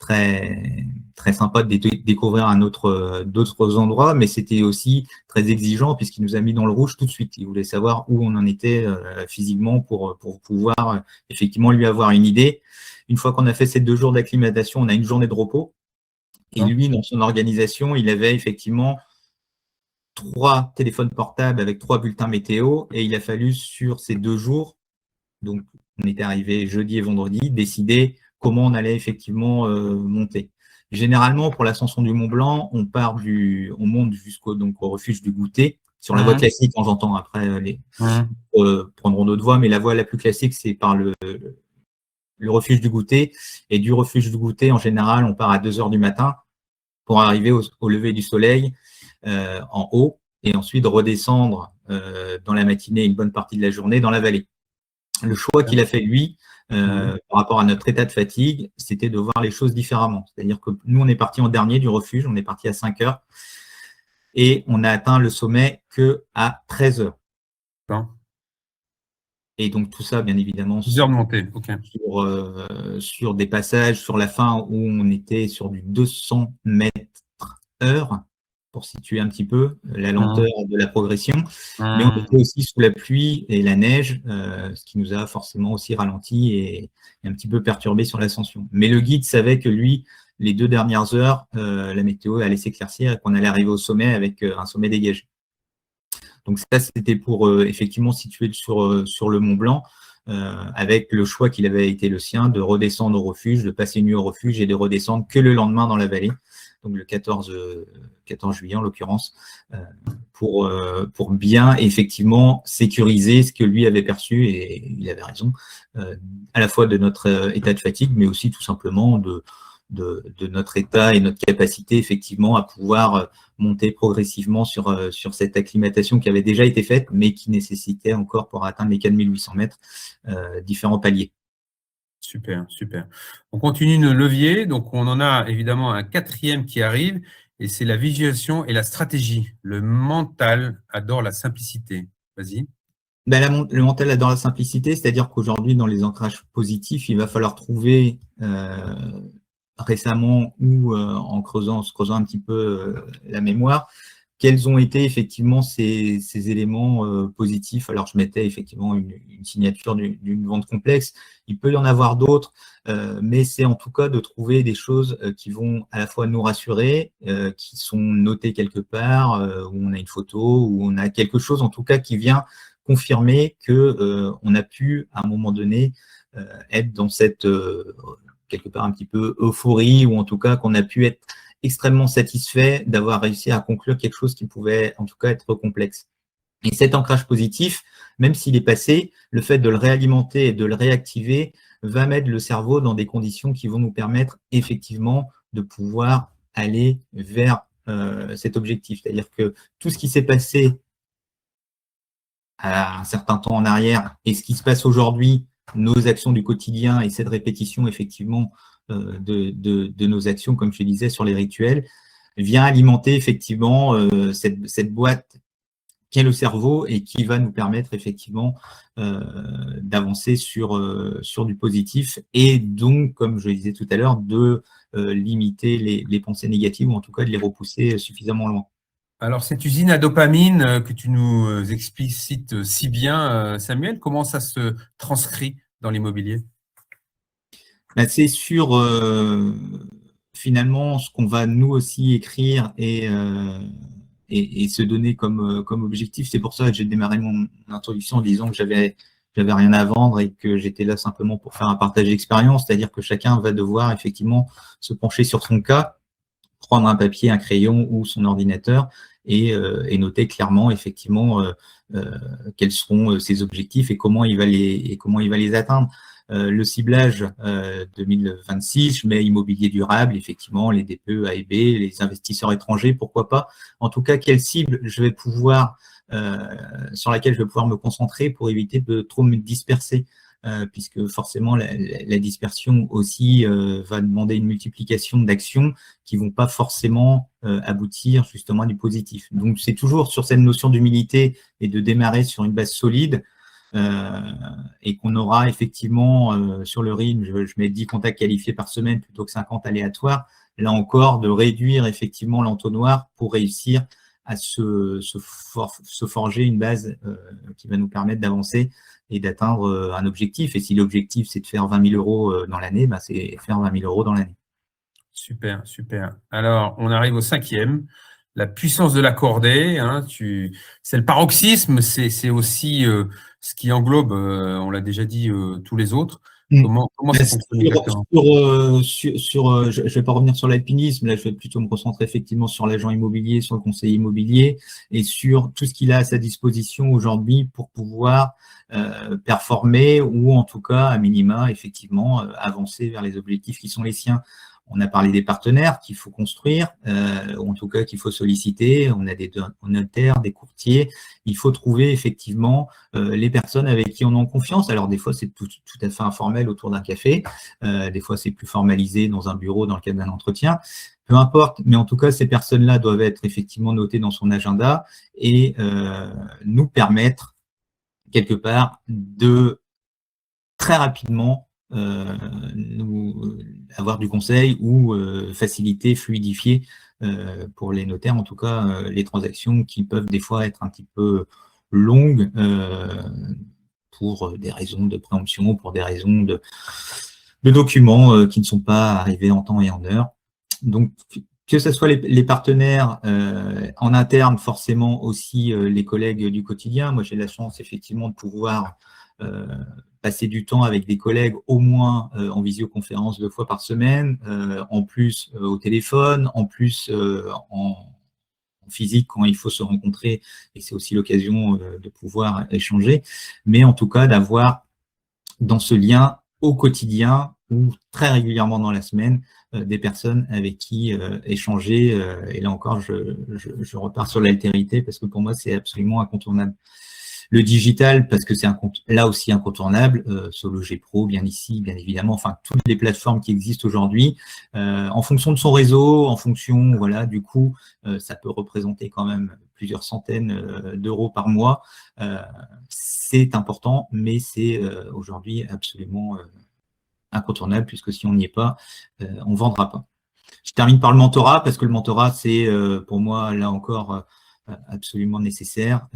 très, très sympa de découvrir d'autres endroits, mais c'était aussi très exigeant puisqu'il nous a mis dans le rouge tout de suite. Il voulait savoir où on en était physiquement pour pouvoir effectivement lui avoir une idée. Une fois qu'on a fait ces 2 jours d'acclimatation, on a une journée de repos. Et lui, dans son organisation, il avait effectivement 3 téléphones portables avec 3 bulletins météo, et il a fallu sur ces 2 jours, donc on était arrivé jeudi et vendredi, décider comment on allait effectivement monter. Généralement, pour l'ascension du Mont Blanc, on monte jusqu'au au refuge du Goûter, sur la voie classique, j'entends après les prendront d'autres voies, mais la voie la plus classique, c'est par le refuge du Goûter, et du refuge du Goûter, en général, on part à 2 heures du matin pour arriver au lever du soleil en haut, et ensuite redescendre dans la matinée une bonne partie de la journée dans la vallée. Le choix qu'il a fait, lui, par rapport à notre état de fatigue, c'était de voir les choses différemment. C'est-à-dire que nous, on est parti en dernier du refuge, on est parti à 5 heures, et on a atteint le sommet qu'à 13 heures. Et donc tout ça, bien évidemment, 10 heures de montée. Okay. Sur des passages, sur la fin où on était sur du 200 mètres/heure, pour situer un petit peu la lenteur de la progression. Mais on était aussi sous la pluie et la neige, ce qui nous a forcément aussi ralenti et un petit peu perturbé sur l'ascension. Mais le guide savait que lui, les 2 dernières heures, la météo allait s'éclaircir et qu'on allait arriver au sommet avec un sommet dégagé. Donc ça, c'était pour effectivement situer sur le Mont Blanc, avec le choix qu'il avait été le sien de redescendre au refuge, de passer une nuit au refuge et de redescendre que le lendemain dans la vallée, donc le 14 juillet en l'occurrence, pour bien effectivement sécuriser ce que lui avait perçu, et il avait raison, à la fois de notre état de fatigue, mais aussi tout simplement de notre état et notre capacité effectivement à pouvoir monter progressivement sur cette acclimatation qui avait déjà été faite, mais qui nécessitait encore, pour atteindre les 4800 mètres, différents paliers. Super, super. On continue nos leviers, donc on en a évidemment un 4e qui arrive, et c'est la visualisation et la stratégie. Le mental adore la simplicité. Vas-y. Ben, le mental adore la simplicité, c'est-à-dire qu'aujourd'hui, dans les ancrages positifs, il va falloir trouver récemment ou en se creusant un petit peu la mémoire, quels ont été effectivement ces éléments positifs. Alors, je mettais effectivement une signature d'une vente complexe. Il peut y en avoir d'autres, mais c'est en tout cas de trouver des choses qui vont à la fois nous rassurer, qui sont notées quelque part, où on a une photo, où on a quelque chose en tout cas qui vient confirmer qu'on a pu, à un moment donné, être dans cette, quelque part, un petit peu euphorie, ou en tout cas qu'on a pu être extrêmement satisfait d'avoir réussi à conclure quelque chose qui pouvait en tout cas être complexe. Et cet ancrage positif, même s'il est passé, le fait de le réalimenter et de le réactiver va mettre le cerveau dans des conditions qui vont nous permettre effectivement de pouvoir aller vers cet objectif. C'est-à-dire que tout ce qui s'est passé à un certain temps en arrière et ce qui se passe aujourd'hui nos actions du quotidien et cette répétition effectivement de nos actions, comme je te disais, sur les rituels, vient alimenter effectivement cette boîte qu'est le cerveau et qui va nous permettre effectivement d'avancer sur du positif et donc, comme je le disais tout à l'heure, de limiter les pensées négatives ou en tout cas de les repousser suffisamment loin. Alors, cette usine à dopamine que tu nous explicites si bien, Samuel, comment ça se transcrit dans l'immobilier? C'est sur finalement ce qu'on va nous aussi écrire et se donner comme objectif. C'est pour ça que j'ai démarré mon introduction en disant que j'avais rien à vendre et que j'étais là simplement pour faire un partage d'expérience, c'est-à-dire que chacun va devoir effectivement se pencher sur son cas, prendre un papier, un crayon ou son ordinateur et noter clairement effectivement quels seront ses objectifs et comment il va les atteindre. Le ciblage 2026, je mets immobilier durable, effectivement, les DPE A et B, les investisseurs étrangers, pourquoi pas. En tout cas, quelle cible je vais pouvoir, sur laquelle je vais pouvoir me concentrer pour éviter de trop me disperser, puisque forcément la dispersion aussi va demander une multiplication d'actions qui vont pas forcément aboutir justement à du positif. Donc c'est toujours sur cette notion d'humilité et de démarrer sur une base solide. Et qu'on aura effectivement sur le RIM, je mets 10 contacts qualifiés par semaine plutôt que 50 aléatoires, là encore de réduire effectivement l'entonnoir pour réussir à se forger une base qui va nous permettre d'avancer et d'atteindre un objectif. Et si l'objectif c'est de faire 20 000 euros dans l'année, c'est faire 20 000 euros dans l'année. Super, super. Alors, on arrive au 5e, la puissance de la cordée. Hein, c'est le paroxysme, c'est aussi ce qui englobe, on l'a déjà dit, tous les autres. Comment ça fonctionne exactement? Je ne vais pas revenir sur l'alpinisme, là je vais plutôt me concentrer effectivement sur l'agent immobilier, sur le conseiller immobilier et sur tout ce qu'il a à sa disposition aujourd'hui pour pouvoir performer ou en tout cas à minima effectivement avancer vers les objectifs qui sont les siens. On a parlé des partenaires qu'il faut construire, ou en tout cas qu'il faut solliciter. On a des notaires, des courtiers. Il faut trouver effectivement les personnes avec qui on est en confiance. Alors des fois, c'est tout à fait informel autour d'un café. Des fois, c'est plus formalisé dans un bureau dans le cadre d'un entretien. Peu importe, mais en tout cas, ces personnes-là doivent être effectivement notées dans son agenda et nous permettre quelque part de très rapidement avoir du conseil ou faciliter, fluidifier pour les notaires, en tout cas, les transactions qui peuvent des fois être un petit peu longues pour des raisons de préemption, pour des raisons de documents qui ne sont pas arrivés en temps et en heure. Donc, que ce soit les partenaires en interne, forcément aussi les collègues du quotidien. Moi, j'ai la chance effectivement de pouvoir passer du temps avec des collègues au moins en visioconférence 2 fois par semaine, en plus au téléphone, en plus en physique quand il faut se rencontrer et c'est aussi l'occasion de pouvoir échanger, mais en tout cas d'avoir dans ce lien au quotidien ou très régulièrement dans la semaine des personnes avec qui échanger. Et là encore, je repars sur l'altérité parce que pour moi, c'est absolument incontournable. Le digital, parce que c'est là aussi incontournable, Sologer Pro, bien ici, bien évidemment, enfin, toutes les plateformes qui existent aujourd'hui, en fonction de son réseau, en fonction, voilà, du coup, ça peut représenter quand même plusieurs centaines d'euros par mois. C'est important, mais c'est aujourd'hui absolument incontournable, puisque si on n'y est pas, on ne vendra pas. Je termine par le mentorat, parce que le mentorat, c'est pour moi, là encore, absolument nécessaire,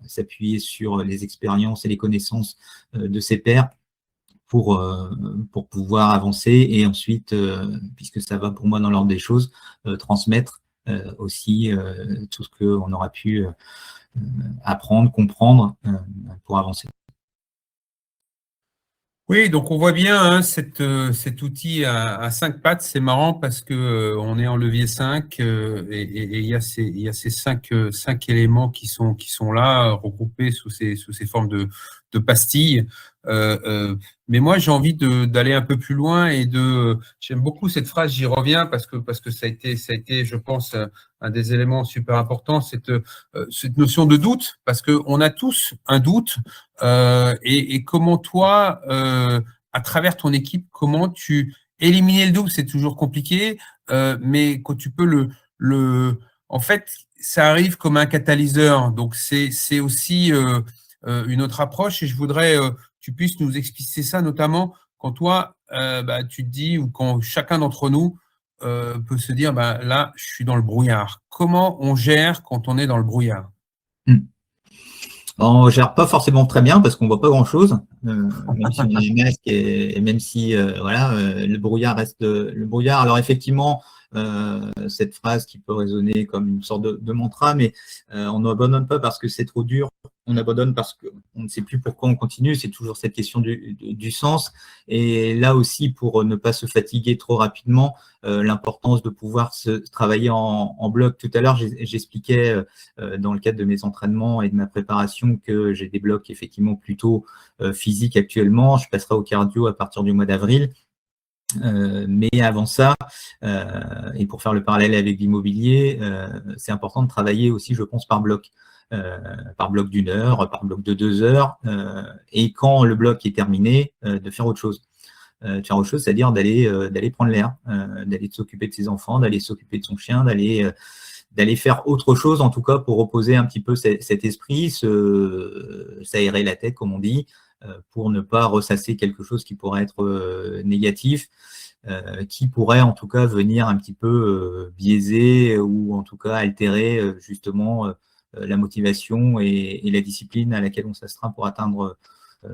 s'appuyer sur les expériences et les connaissances de ses pairs pour pouvoir avancer et ensuite, puisque ça va pour moi dans l'ordre des choses, transmettre aussi tout ce qu'on aura pu apprendre, comprendre pour avancer. Oui, donc on voit bien hein, cet outil à 5 pattes, c'est marrant parce que on est en levier 5 et il y a ces 5 éléments qui sont là regroupés sous ces formes de pastilles. Mais moi, j'ai envie d'aller un peu plus loin j'aime beaucoup cette phrase, j'y reviens parce que ça a été, je pense, un des éléments super importants, cette notion de doute, parce qu'on a tous un doute, et comment toi, à travers ton équipe, comment tu éliminer le doute, c'est toujours compliqué, mais quand tu peux en fait, ça arrive comme un catalyseur, donc c'est aussi une autre approche, et je voudrais tu puisses nous expliquer ça, notamment quand toi, tu te dis, ou quand chacun d'entre nous peut se dire, là, je suis dans le brouillard. Comment on gère quand on est dans le brouillard? On ne gère pas forcément très bien parce qu'on ne voit pas grand-chose, même si on a un masque et même si le brouillard reste le brouillard. Alors effectivement, cette phrase qui peut résonner comme une sorte de mantra, mais on n'abandonne pas parce que c'est trop dur, on abandonne parce qu'on ne sait plus pourquoi on continue. C'est toujours cette question du sens. Et là aussi, pour ne pas se fatiguer trop rapidement, l'importance de pouvoir se travailler en bloc. Tout à l'heure, j'expliquais dans le cadre de mes entraînements et de ma préparation que j'ai des blocs effectivement plutôt physiques actuellement. Je passerai au cardio à partir du mois d'avril. Mais avant ça, et pour faire le parallèle avec l'immobilier, c'est important de travailler aussi, je pense, par bloc d'une heure, par bloc de 2 heures, et quand le bloc est terminé, de faire autre chose. C'est-à-dire d'aller prendre l'air, d'aller s'occuper de ses enfants, d'aller s'occuper de son chien, d'aller faire autre chose, en tout cas pour reposer un petit peu cet esprit, s'aérer la tête, comme on dit, pour ne pas ressasser quelque chose qui pourrait être négatif, qui pourrait en tout cas venir un petit peu biaiser ou en tout cas altérer justement la motivation et la discipline à laquelle on s'astreint pour atteindre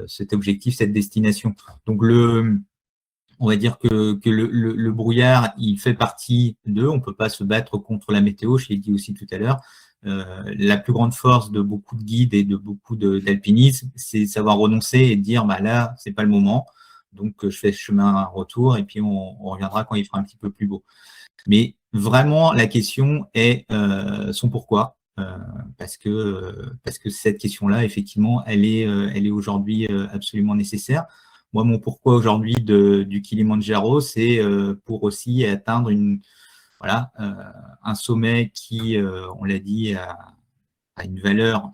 cet objectif, cette destination. Donc on va dire que le brouillard, il fait partie d'eux. On ne peut pas se battre contre la météo, je l'ai dit aussi tout à l'heure. La plus grande force de beaucoup de guides et de beaucoup d'alpinistes, c'est savoir renoncer et dire là, c'est pas le moment. Donc, je fais chemin retour et puis on reviendra quand il fera un petit peu plus beau. Mais vraiment, la question est son pourquoi. Parce que cette question-là, effectivement, elle est aujourd'hui absolument nécessaire. Moi, mon pourquoi aujourd'hui du Kilimandjaro, c'est pour aussi atteindre un sommet qui, on l'a dit, a une valeur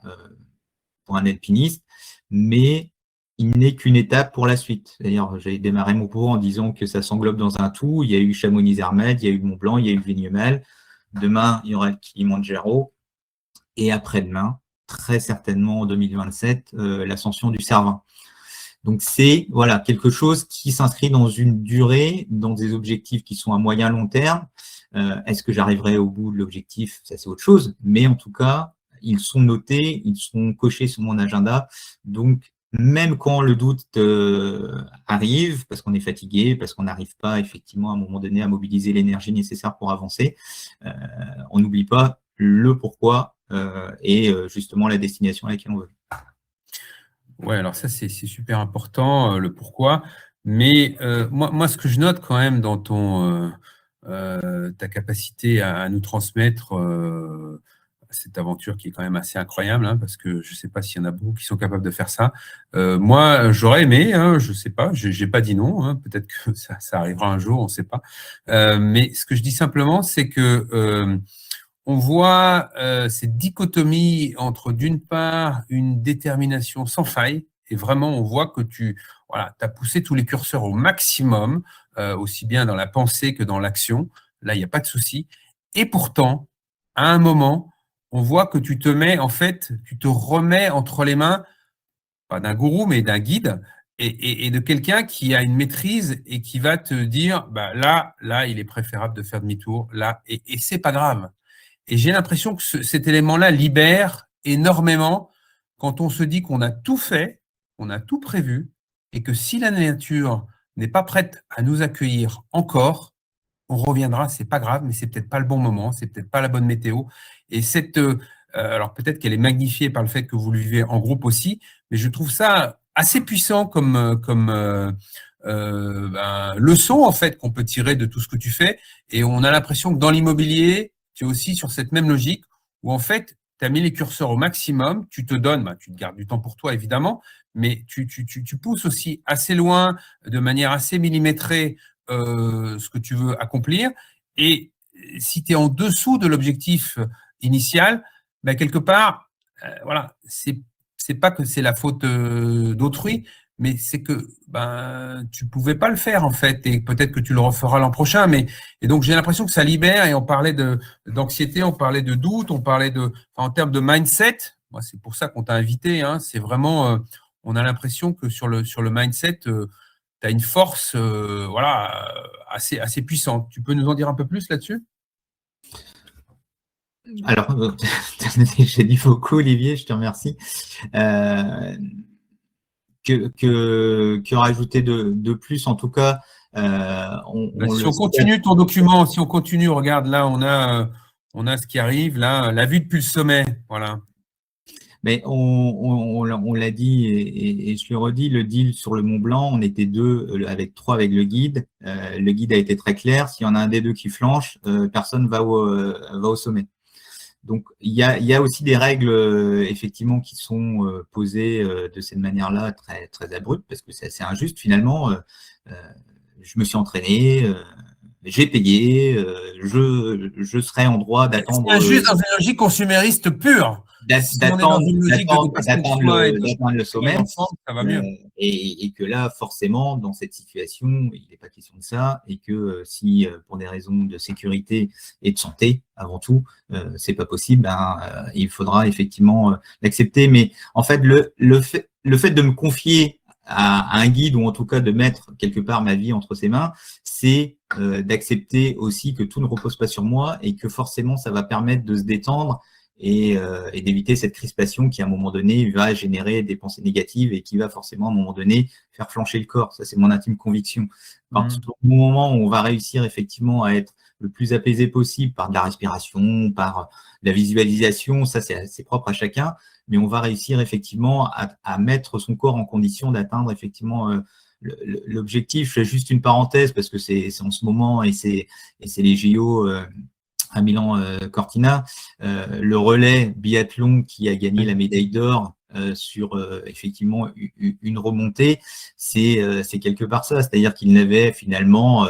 pour un alpiniste, mais il n'est qu'une étape pour la suite. C'est-à-dire, j'ai démarré mon propos en disant que ça s'englobe dans un tout. Il y a eu Chamonix-Zermatt, il y a eu Mont Blanc, il y a eu Vignemale. Demain, il y aura le Kilimandjaro. Et après-demain, très certainement en 2027, l'ascension du Cervin. Donc, c'est quelque chose qui s'inscrit dans une durée, dans des objectifs qui sont à moyen long terme. Est-ce que j'arriverai au bout de l'objectif? Ça, c'est autre chose. Mais en tout cas, ils sont notés, ils sont cochés sur mon agenda. Donc, même quand le doute arrive, parce qu'on est fatigué, parce qu'on n'arrive pas effectivement à un moment donné à mobiliser l'énergie nécessaire pour avancer, on n'oublie pas le pourquoi et justement la destination à laquelle on veut. Ouais, alors ça, c'est super important, le pourquoi. Mais moi, ce que je note quand même dans ta capacité à nous transmettre cette aventure qui est quand même assez incroyable, parce que je ne sais pas s'il y en a beaucoup qui sont capables de faire ça. Moi, j'aurais aimé, je ne sais pas, je n'ai pas dit non, peut-être que ça arrivera un jour, on ne sait pas. Mais ce que je dis simplement, c'est que on voit cette dichotomie entre, d'une part, une détermination sans faille, et vraiment, on voit que tu as poussé tous les curseurs au maximum, aussi bien dans la pensée que dans l'action. Là, il n'y a pas de souci. Et pourtant, à un moment, on voit que tu te remets entre les mains, pas d'un gourou, mais d'un guide, et de quelqu'un qui a une maîtrise et qui va te dire, là, il est préférable de faire demi-tour, là, et c'est pas grave. Et j'ai l'impression que cet élément-là libère énormément quand on se dit qu'on a tout fait, on a tout prévu, et que si la nature n'est pas prête à nous accueillir encore, on reviendra, c'est pas grave, mais c'est peut-être pas le bon moment, c'est peut-être pas la bonne météo. Et alors peut-être qu'elle est magnifiée par le fait que vous le vivez en groupe aussi, mais je trouve ça assez puissant comme leçon en fait qu'on peut tirer de tout ce que tu fais. Et on a l'impression que dans l'immobilier, tu es aussi sur cette même logique où en fait, tu as mis les curseurs au maximum, tu te donnes, bah, tu te gardes du temps pour toi évidemment, mais tu pousses aussi assez loin, de manière assez millimétrée, ce que tu veux accomplir. Et si tu es en dessous de l'objectif initial, ben, quelque part, voilà, c'est pas que c'est la faute d'autrui, mais c'est que ben tu pouvais pas le faire en fait, et peut-être que tu le referas l'an prochain. Mais et donc j'ai l'impression que ça libère. Et on parlait d'anxiété, on parlait de doute, on parlait en termes de mindset. Moi, c'est pour ça qu'on t'a invité. Hein, c'est vraiment, on a l'impression que sur le mindset, tu as une force, voilà, assez puissante. Tu peux nous en dire un peu plus là-dessus? Alors, j'ai dit beaucoup, Olivier, je te remercie. Que rajouter de plus, en tout cas, on Si le on sait. continue ton document, si on continue, regarde là, on a ce qui arrive là, la vue depuis le sommet, voilà. Mais on l'a dit et je le redis, le deal sur le Mont Blanc, on était deux, avec trois avec le guide. Le guide a été très clair. S'il y en a un des deux qui flanche, personne va au sommet. Donc, il y a aussi des règles, effectivement, qui sont posées de cette manière-là, très, très abrupte, parce que c'est assez injuste finalement. Je me suis entraîné, j'ai payé, je serai en droit C'est d'attendre injuste dans une logique consumériste pure. Si on est dans d'attendre une logique de dépassement de soi et d'attendre le de sommet. l'ensemble, ça va mieux. Et que là, forcément, dans cette situation, il n'est pas question de ça, et que si, pour des raisons de sécurité et de santé, avant tout, c'est pas possible, ben, il faudra effectivement l'accepter. Mais en fait, le fait de me confier à un guide, ou en tout cas de mettre quelque part ma vie entre ses mains, c'est d'accepter aussi que tout ne repose pas sur moi, et que forcément, ça va permettre de se détendre et d'éviter cette crispation qui, à un moment donné, va générer des pensées négatives et qui va forcément, à un moment donné, faire flancher le corps. Ça, c'est mon intime conviction. Au moment où on va réussir effectivement à être le plus apaisé possible par de la respiration, par de la visualisation, ça, c'est propre à chacun, mais on va réussir effectivement à mettre son corps en condition d'atteindre effectivement l'objectif. Je fais juste une parenthèse parce que c'est en ce moment, et c'est les JO à Milan-Cortina, le relais biathlon qui a gagné la médaille d'or sur effectivement une remontée, c'est quelque part ça, c'est-à-dire qu'il n'avait finalement,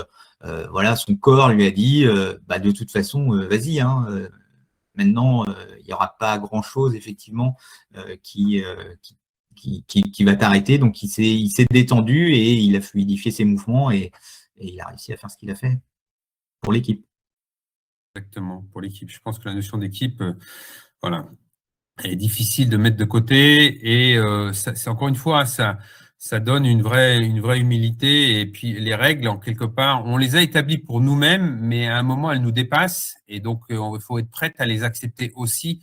voilà, son corps lui a dit, bah, de toute façon, vas-y, hein, maintenant, il n'y aura pas grand-chose effectivement qui va t'arrêter. Donc, il s'est détendu et il a fluidifié ses mouvements, et il a réussi à faire ce qu'il a fait pour l'équipe. Exactement, pour l'équipe. Je pense que la notion d'équipe, voilà, elle est difficile de mettre de côté, et c'est encore une fois, ça donne une vraie humilité. Et puis les règles, en quelque part, on les a établies pour nous-mêmes, mais à un moment, elles nous dépassent, et donc il faut être prête à les accepter aussi.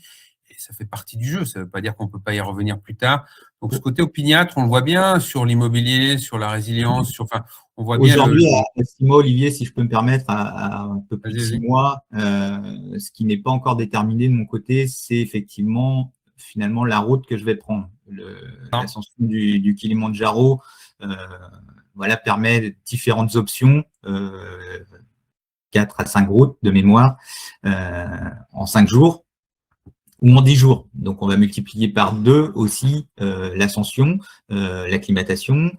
Et ça fait partie du jeu. Ça ne veut pas dire qu'on ne peut pas y revenir plus tard. Donc ce côté opiniâtre, on le voit bien sur l'immobilier, sur la résilience, enfin, on voit bien aujourd'hui, à 6 mois, Olivier, si je peux me permettre, à un peu plus de 6 mois, ce qui n'est pas encore déterminé de mon côté, c'est effectivement finalement la route que je vais prendre. L'ascension du Kilimandjaro, voilà, permet différentes options, 4 à 5 routes de mémoire, en 5 jours ou en 10 jours. Donc, on va multiplier par 2 aussi l'ascension, l'acclimatation,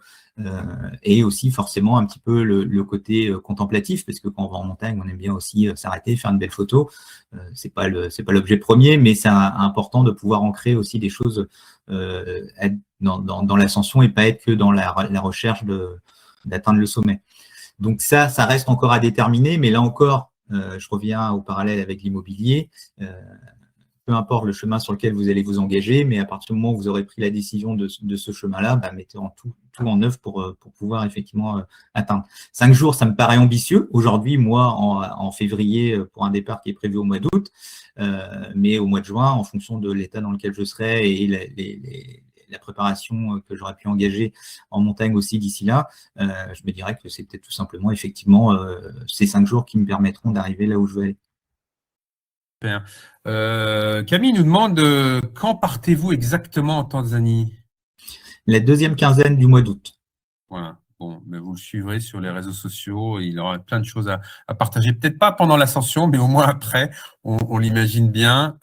et aussi forcément un petit peu le côté contemplatif, parce que quand on va en montagne, on aime bien aussi s'arrêter, faire une belle photo. C'est pas l'objet premier, mais c'est important de pouvoir ancrer aussi des choses dans l'ascension, et pas être que dans la recherche d'atteindre le sommet. Donc ça reste encore à déterminer, mais là encore, je reviens au parallèle avec l'immobilier. Peu importe le chemin sur lequel vous allez vous engager, mais à partir du moment où vous aurez pris la décision de ce chemin-là, bah, mettez tout en œuvre pour pouvoir effectivement atteindre. 5 jours, ça me paraît ambitieux. Aujourd'hui, moi, en février, pour un départ qui est prévu au mois d'août, mais au mois de juin, en fonction de l'état dans lequel je serai et la préparation que j'aurais pu engager en montagne aussi d'ici là, je me dirais que c'est peut-être tout simplement effectivement ces 5 jours qui me permettront d'arriver là où je veux aller. Camille nous demande quand partez-vous exactement en Tanzanie? La deuxième quinzaine du mois d'août. Voilà. Bon, mais vous le suivrez sur les réseaux sociaux. Il aura plein de choses à partager. Peut-être pas pendant l'ascension, mais au moins après, on l'imagine bien.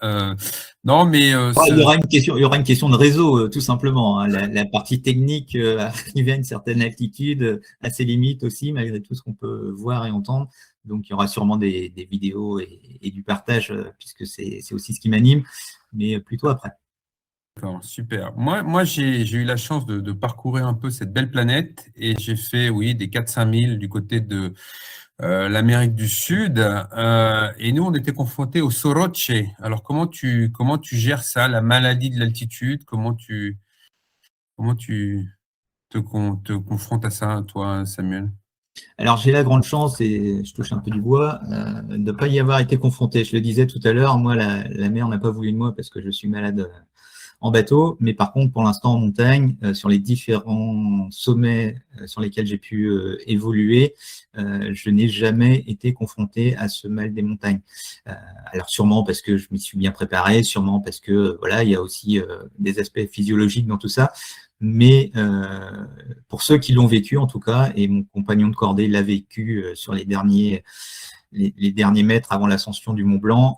Non, mais Il y aura une question de réseau, tout simplement, hein. La partie technique, arriver à une certaine altitude, à ses limites aussi, malgré tout ce qu'on peut voir et entendre. Donc, il y aura sûrement des vidéos et du partage, puisque c'est aussi ce qui m'anime, mais plutôt après. D'accord, super. Moi j'ai eu la chance de parcourir un peu cette belle planète et j'ai fait, oui, des 4-5 000 du côté de l'Amérique du Sud. Et nous, on était confrontés au soroche. Alors, comment tu gères ça, la maladie de l'altitude? Comment tu te confrontes à ça, toi, Samuel? Alors, j'ai la grande chance, et je touche un peu du bois, de ne pas y avoir été confronté. Je le disais tout à l'heure, moi, la mer n'a pas voulu de moi parce que je suis malade en bateau, mais par contre, pour l'instant, en montagne, sur les différents sommets sur lesquels j'ai pu évoluer, je n'ai jamais été confronté à ce mal des montagnes. Alors, sûrement parce que je m'y suis bien préparé, sûrement parce que, voilà, il y a aussi des aspects physiologiques dans tout ça. Mais pour ceux qui l'ont vécu, en tout cas, et mon compagnon de cordée l'a vécu sur les derniers mètres avant l'ascension du Mont Blanc,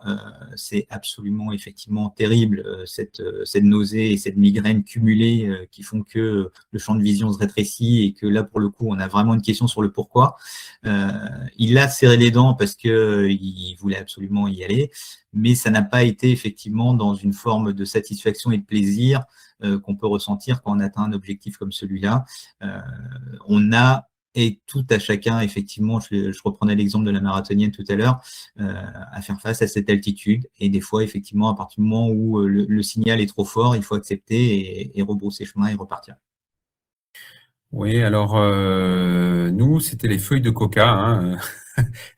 c'est absolument effectivement terrible, cette nausée et cette migraine cumulée qui font que le champ de vision se rétrécit et que là, pour le coup, on a vraiment une question sur le pourquoi. Il a serré les dents parce qu'il voulait absolument y aller, mais ça n'a pas été effectivement dans une forme de satisfaction et de plaisir qu'on peut ressentir quand on atteint un objectif comme celui-là. On a, et tout à chacun, effectivement, je reprenais l'exemple de la marathonienne tout à l'heure, à faire face à cette altitude. Et des fois, effectivement, à partir du moment où le signal est trop fort, il faut accepter et rebrousser chemin et repartir. Oui, alors nous, c'était les feuilles de coca, hein,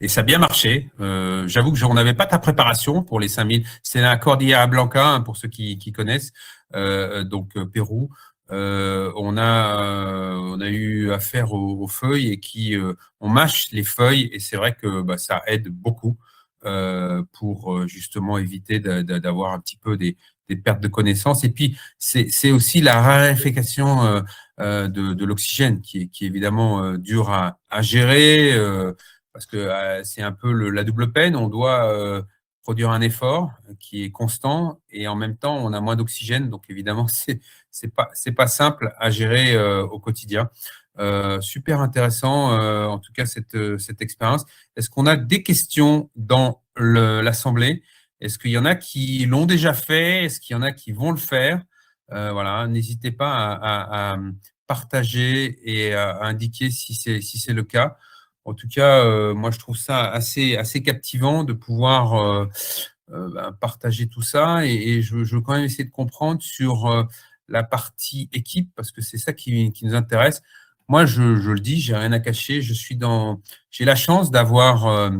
et ça a bien marché. J'avoue que on n'avait pas ta préparation pour les 5000. C'est la Cordillera Blanca, hein, pour ceux qui connaissent, donc Pérou. On a eu affaire aux feuilles et on mâche les feuilles et c'est vrai que ça aide beaucoup pour justement éviter d'avoir un petit peu des pertes de connaissance. Et puis c'est aussi la raréfaction de l'oxygène qui est évidemment dur à gérer parce que c'est un peu la double peine. On doit produire un effort qui est constant et en même temps on a moins d'oxygène, donc évidemment c'est pas simple à gérer au quotidien. Super intéressant en tout cas cette expérience. Est-ce qu'on a des questions dans l'assemblée? Est-ce qu'il y en a qui l'ont déjà fait? Est-ce qu'il y en a qui vont le faire? Voilà, n'hésitez pas à partager et à indiquer si c'est le cas. En tout cas, moi, je trouve ça assez captivant de pouvoir partager tout ça. Et je veux quand même essayer de comprendre sur la partie équipe, parce que c'est ça qui nous intéresse. Moi, je le dis, j'ai rien à cacher. J'ai la chance d'avoir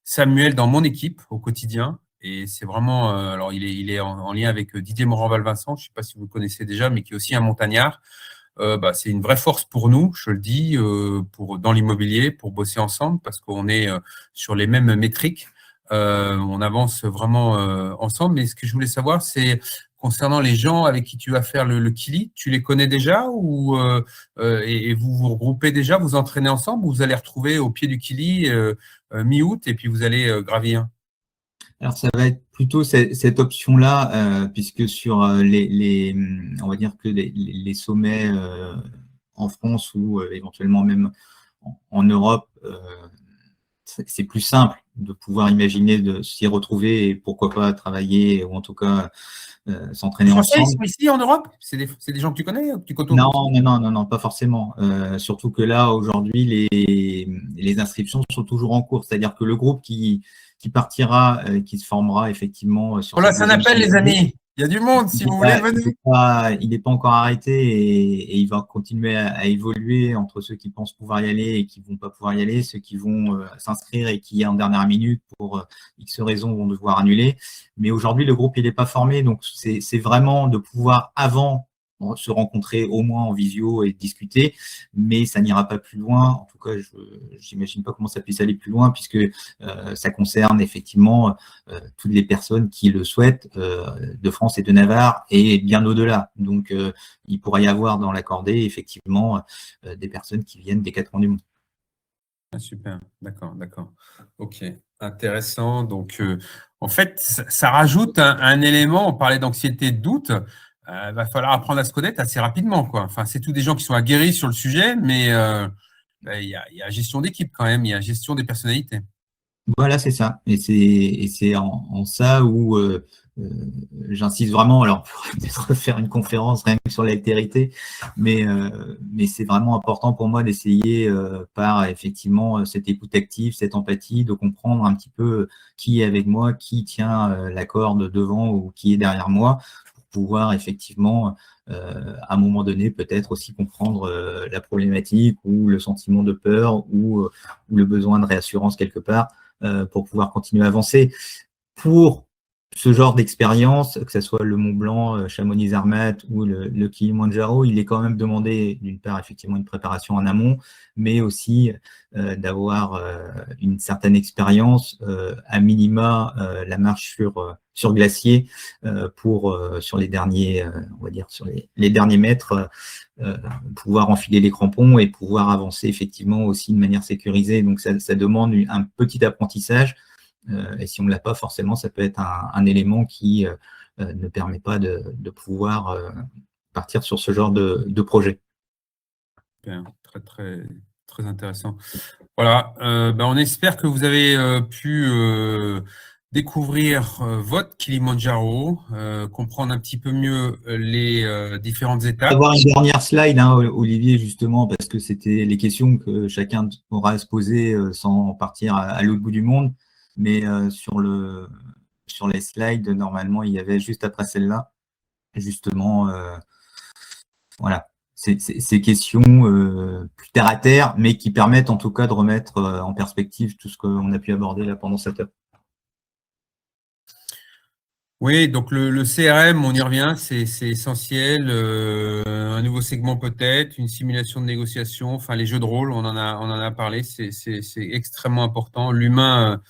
Samuel dans mon équipe au quotidien. Et c'est vraiment, alors il est en lien avec Didier Morand-Valvincent, je ne sais pas si vous le connaissez déjà, mais qui est aussi un montagnard. C'est une vraie force pour nous, je le dis, dans l'immobilier, pour bosser ensemble, parce qu'on est sur les mêmes métriques. On avance vraiment ensemble. Mais ce que je voulais savoir, c'est concernant les gens avec qui tu vas faire le Kili, tu les connais déjà et vous vous regroupez déjà, vous entraînez ensemble, ou vous allez retrouver au pied du Kili mi-août et puis vous allez gravir? Alors, ça va être plutôt cette option-là, puisque sur on va dire que les sommets en France ou éventuellement même en Europe, c'est plus simple de pouvoir imaginer de s'y retrouver et pourquoi pas travailler ou en tout cas s'entraîner Les Français, ils ensemble. sont ici en Europe? C'est des gens que tu connais, que tu côtoies? Non, pas forcément. Surtout que là, aujourd'hui, les inscriptions sont toujours en cours. C'est-à-dire que le groupe qui partira, qui se formera effectivement sur On cette lance un deuxième appel, les semaine, amis. Il y a du monde, si vous voulez, venez. il n'est pas encore arrêté et il va continuer à évoluer entre ceux qui pensent pouvoir y aller et qui ne vont pas pouvoir y aller, ceux qui vont s'inscrire et qui, en dernière minute, pour X raisons, vont devoir annuler. Mais aujourd'hui, le groupe, il n'est pas formé. Donc, c'est vraiment de pouvoir, avant se rencontrer au moins en visio et discuter, mais ça n'ira pas plus loin. En tout cas, je n'imagine pas comment ça puisse aller plus loin, puisque ça concerne effectivement toutes les personnes qui le souhaitent, de France et de Navarre, et bien au-delà. Donc, il pourrait y avoir dans l'accordé, effectivement, des personnes qui viennent des 4 coins du monde. Ah, super, d'accord, d'accord. Ok, intéressant. Donc, en fait, ça rajoute un élément. On parlait d'anxiété, de doute. Il va falloir apprendre à se connaître assez rapidement, quoi. Enfin, c'est tous des gens qui sont aguerris sur le sujet, mais il y a gestion d'équipe quand même, il y a gestion des personnalités. Voilà, c'est ça. Et c'est en ça où j'insiste vraiment. Alors, on pourrait peut-être faire une conférence rien que sur l'altérité, mais c'est vraiment important pour moi d'essayer par effectivement cette écoute active, cette empathie, de comprendre un petit peu qui est avec moi, qui tient la corde devant ou qui est derrière moi, pour pouvoir effectivement, à un moment donné, peut-être aussi comprendre la problématique ou le sentiment de peur ou le besoin de réassurance quelque part, pour pouvoir continuer à avancer. Pour ce genre d'expérience, que ce soit le Mont Blanc, Chamonix-Zermatt ou le Kilimandjaro, il est quand même demandé, d'une part, effectivement, une préparation en amont, mais aussi d'avoir une certaine expérience, à minima, la marche sur glacier, pour, sur les derniers, on va dire, sur les derniers mètres, pouvoir enfiler les crampons et pouvoir avancer effectivement aussi de manière sécurisée. Donc, ça demande un petit apprentissage. Et si on ne l'a pas, forcément, ça peut être un élément qui ne permet pas de pouvoir partir sur ce genre de projet. Bien, très, très, très intéressant. Voilà, on espère que vous avez pu découvrir votre Kilimandjaro, comprendre un petit peu mieux les différentes étapes. Avoir une dernière slide, hein, Olivier, justement, parce que c'était les questions que chacun aura à se poser sans partir à l'autre bout du monde. Mais sur les slides, normalement, il y avait juste après celle-là, justement, voilà, ces questions plus terre à terre, mais qui permettent en tout cas de remettre en perspective tout ce qu'on a pu aborder là pendant cette heure. Oui, donc le CRM, on y revient, c'est essentiel. Un nouveau segment peut-être, une simulation de négociation, enfin les jeux de rôle, on en a parlé, c'est extrêmement important. L'humain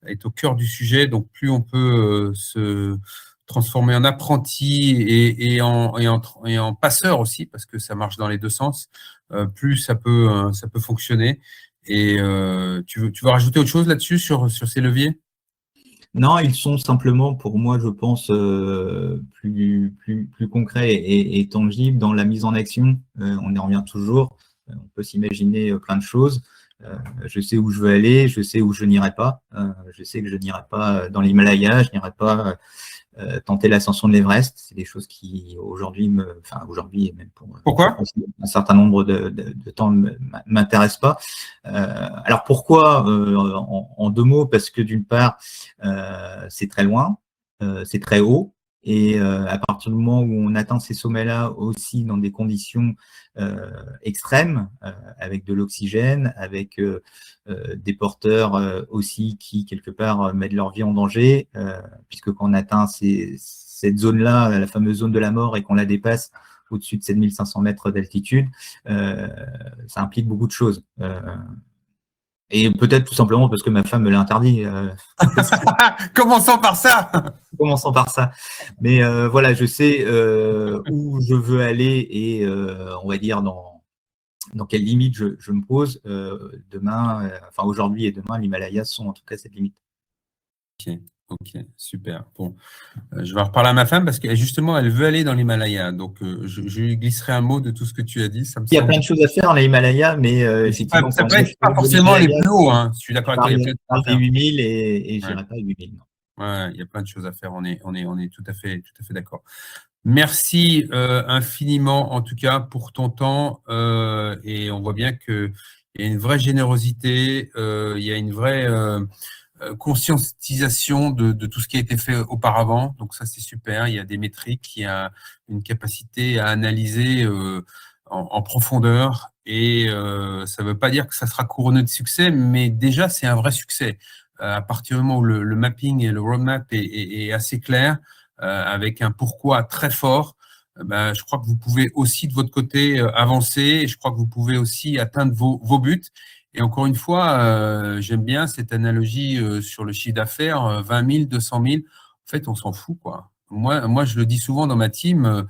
est au cœur du sujet, donc plus on peut se transformer en apprenti et en passeur aussi, parce que ça marche dans les deux sens, plus ça peut fonctionner. Et tu veux rajouter autre chose là-dessus sur ces leviers? Non, ils sont simplement, pour moi, je pense, plus concrets et tangibles dans la mise en action. On y revient toujours. On peut s'imaginer plein de choses. Je sais où je veux aller, je sais où je n'irai pas. Je sais que je n'irai pas dans l'Himalaya, je n'irai pas tenter l'ascension de l'Everest. C'est des choses qui, aujourd'hui, aujourd'hui, et même Pourquoi? un certain nombre de temps, ne m'intéressent pas. Alors, pourquoi en 2 mots? Parce que, d'une part, c'est très loin, c'est très haut, et à partir du moment où on atteint ces sommets-là aussi dans des conditions extrêmes, avec de l'oxygène, avec des porteurs aussi qui, quelque part, mettent leur vie en danger, puisque quand on atteint cette zone-là, la fameuse zone de la mort, et qu'on la dépasse au-dessus de 7500 mètres d'altitude, ça implique beaucoup de choses. Et peut-être tout simplement parce que ma femme me l'a interdit. Commençons par ça. Commençons par ça. Mais voilà, je sais où je veux aller et on va dire dans quelles limites je me pose. Demain, enfin aujourd'hui et demain, l'Himalaya sont en tout cas cette limite. Ok, super. Bon, je vais en reparler à ma femme parce que justement, elle veut aller dans l'Himalaya. Donc, je lui glisserai un mot de tout ce que tu as dit. Ça me Il y a semble... plein de choses à faire dans l'Himalaya, mais effectivement, ça peut être pas forcément les plus hauts. Hein. Je suis d'accord avec toi. Il y a plein de choses à des faire. 8000 et je n'irai pas à 8000. Ouais, il y a plein de choses à faire. On est tout à fait d'accord. Merci infiniment, en tout cas, pour ton temps. Et on voit bien qu'il y a une vraie générosité, il y a une vraie conscientisation de tout ce qui a été fait auparavant. Donc ça, c'est super. Il y a des métriques, il y a une capacité à analyser en profondeur. Et ça ne veut pas dire que ça sera couronné de succès, mais déjà, c'est un vrai succès. À partir du moment où le mapping et le roadmap est assez clair, avec un pourquoi très fort, ben, je crois que vous pouvez aussi de votre côté avancer, et je crois que vous pouvez aussi atteindre vos buts. Et encore une fois, j'aime bien cette analogie sur le chiffre d'affaires, 20 000, 200 000. En fait, on s'en fout, quoi. Moi, je le dis souvent dans ma team,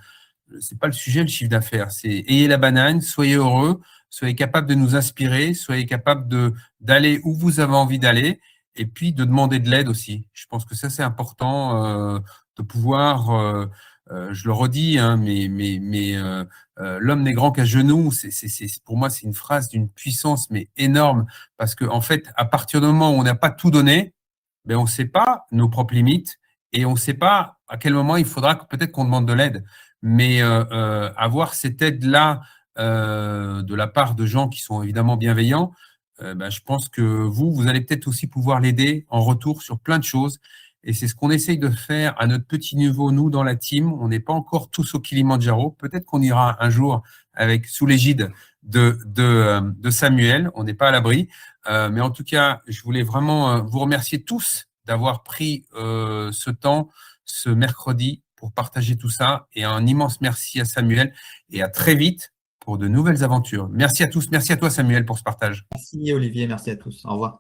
c'est pas le sujet, le chiffre d'affaires. C'est ayez la banane, soyez heureux, soyez capable de nous inspirer, soyez capable d'aller où vous avez envie d'aller, et puis de demander de l'aide aussi. Je pense que ça, c'est important de pouvoir. Je le redis, hein, l'homme n'est grand qu'à genoux. Pour moi, c'est une phrase d'une puissance mais énorme, parce que en fait, à partir du moment où on n'a pas tout donné, ben on ne sait pas nos propres limites et on ne sait pas à quel moment il faudra peut-être qu'on demande de l'aide. Mais avoir cette aide-là de la part de gens qui sont évidemment bienveillants, ben, je pense que vous allez peut-être aussi pouvoir l'aider en retour sur plein de choses. Et c'est ce qu'on essaye de faire à notre petit niveau, nous, dans la team. On n'est pas encore tous au Kilimandjaro. Peut-être qu'on ira un jour sous l'égide de Samuel. On n'est pas à l'abri. Mais en tout cas, je voulais vraiment vous remercier tous d'avoir pris ce temps, ce mercredi, pour partager tout ça. Et un immense merci à Samuel et à très vite pour de nouvelles aventures. Merci à tous. Merci à toi, Samuel, pour ce partage. Merci Olivier, merci à tous. Au revoir.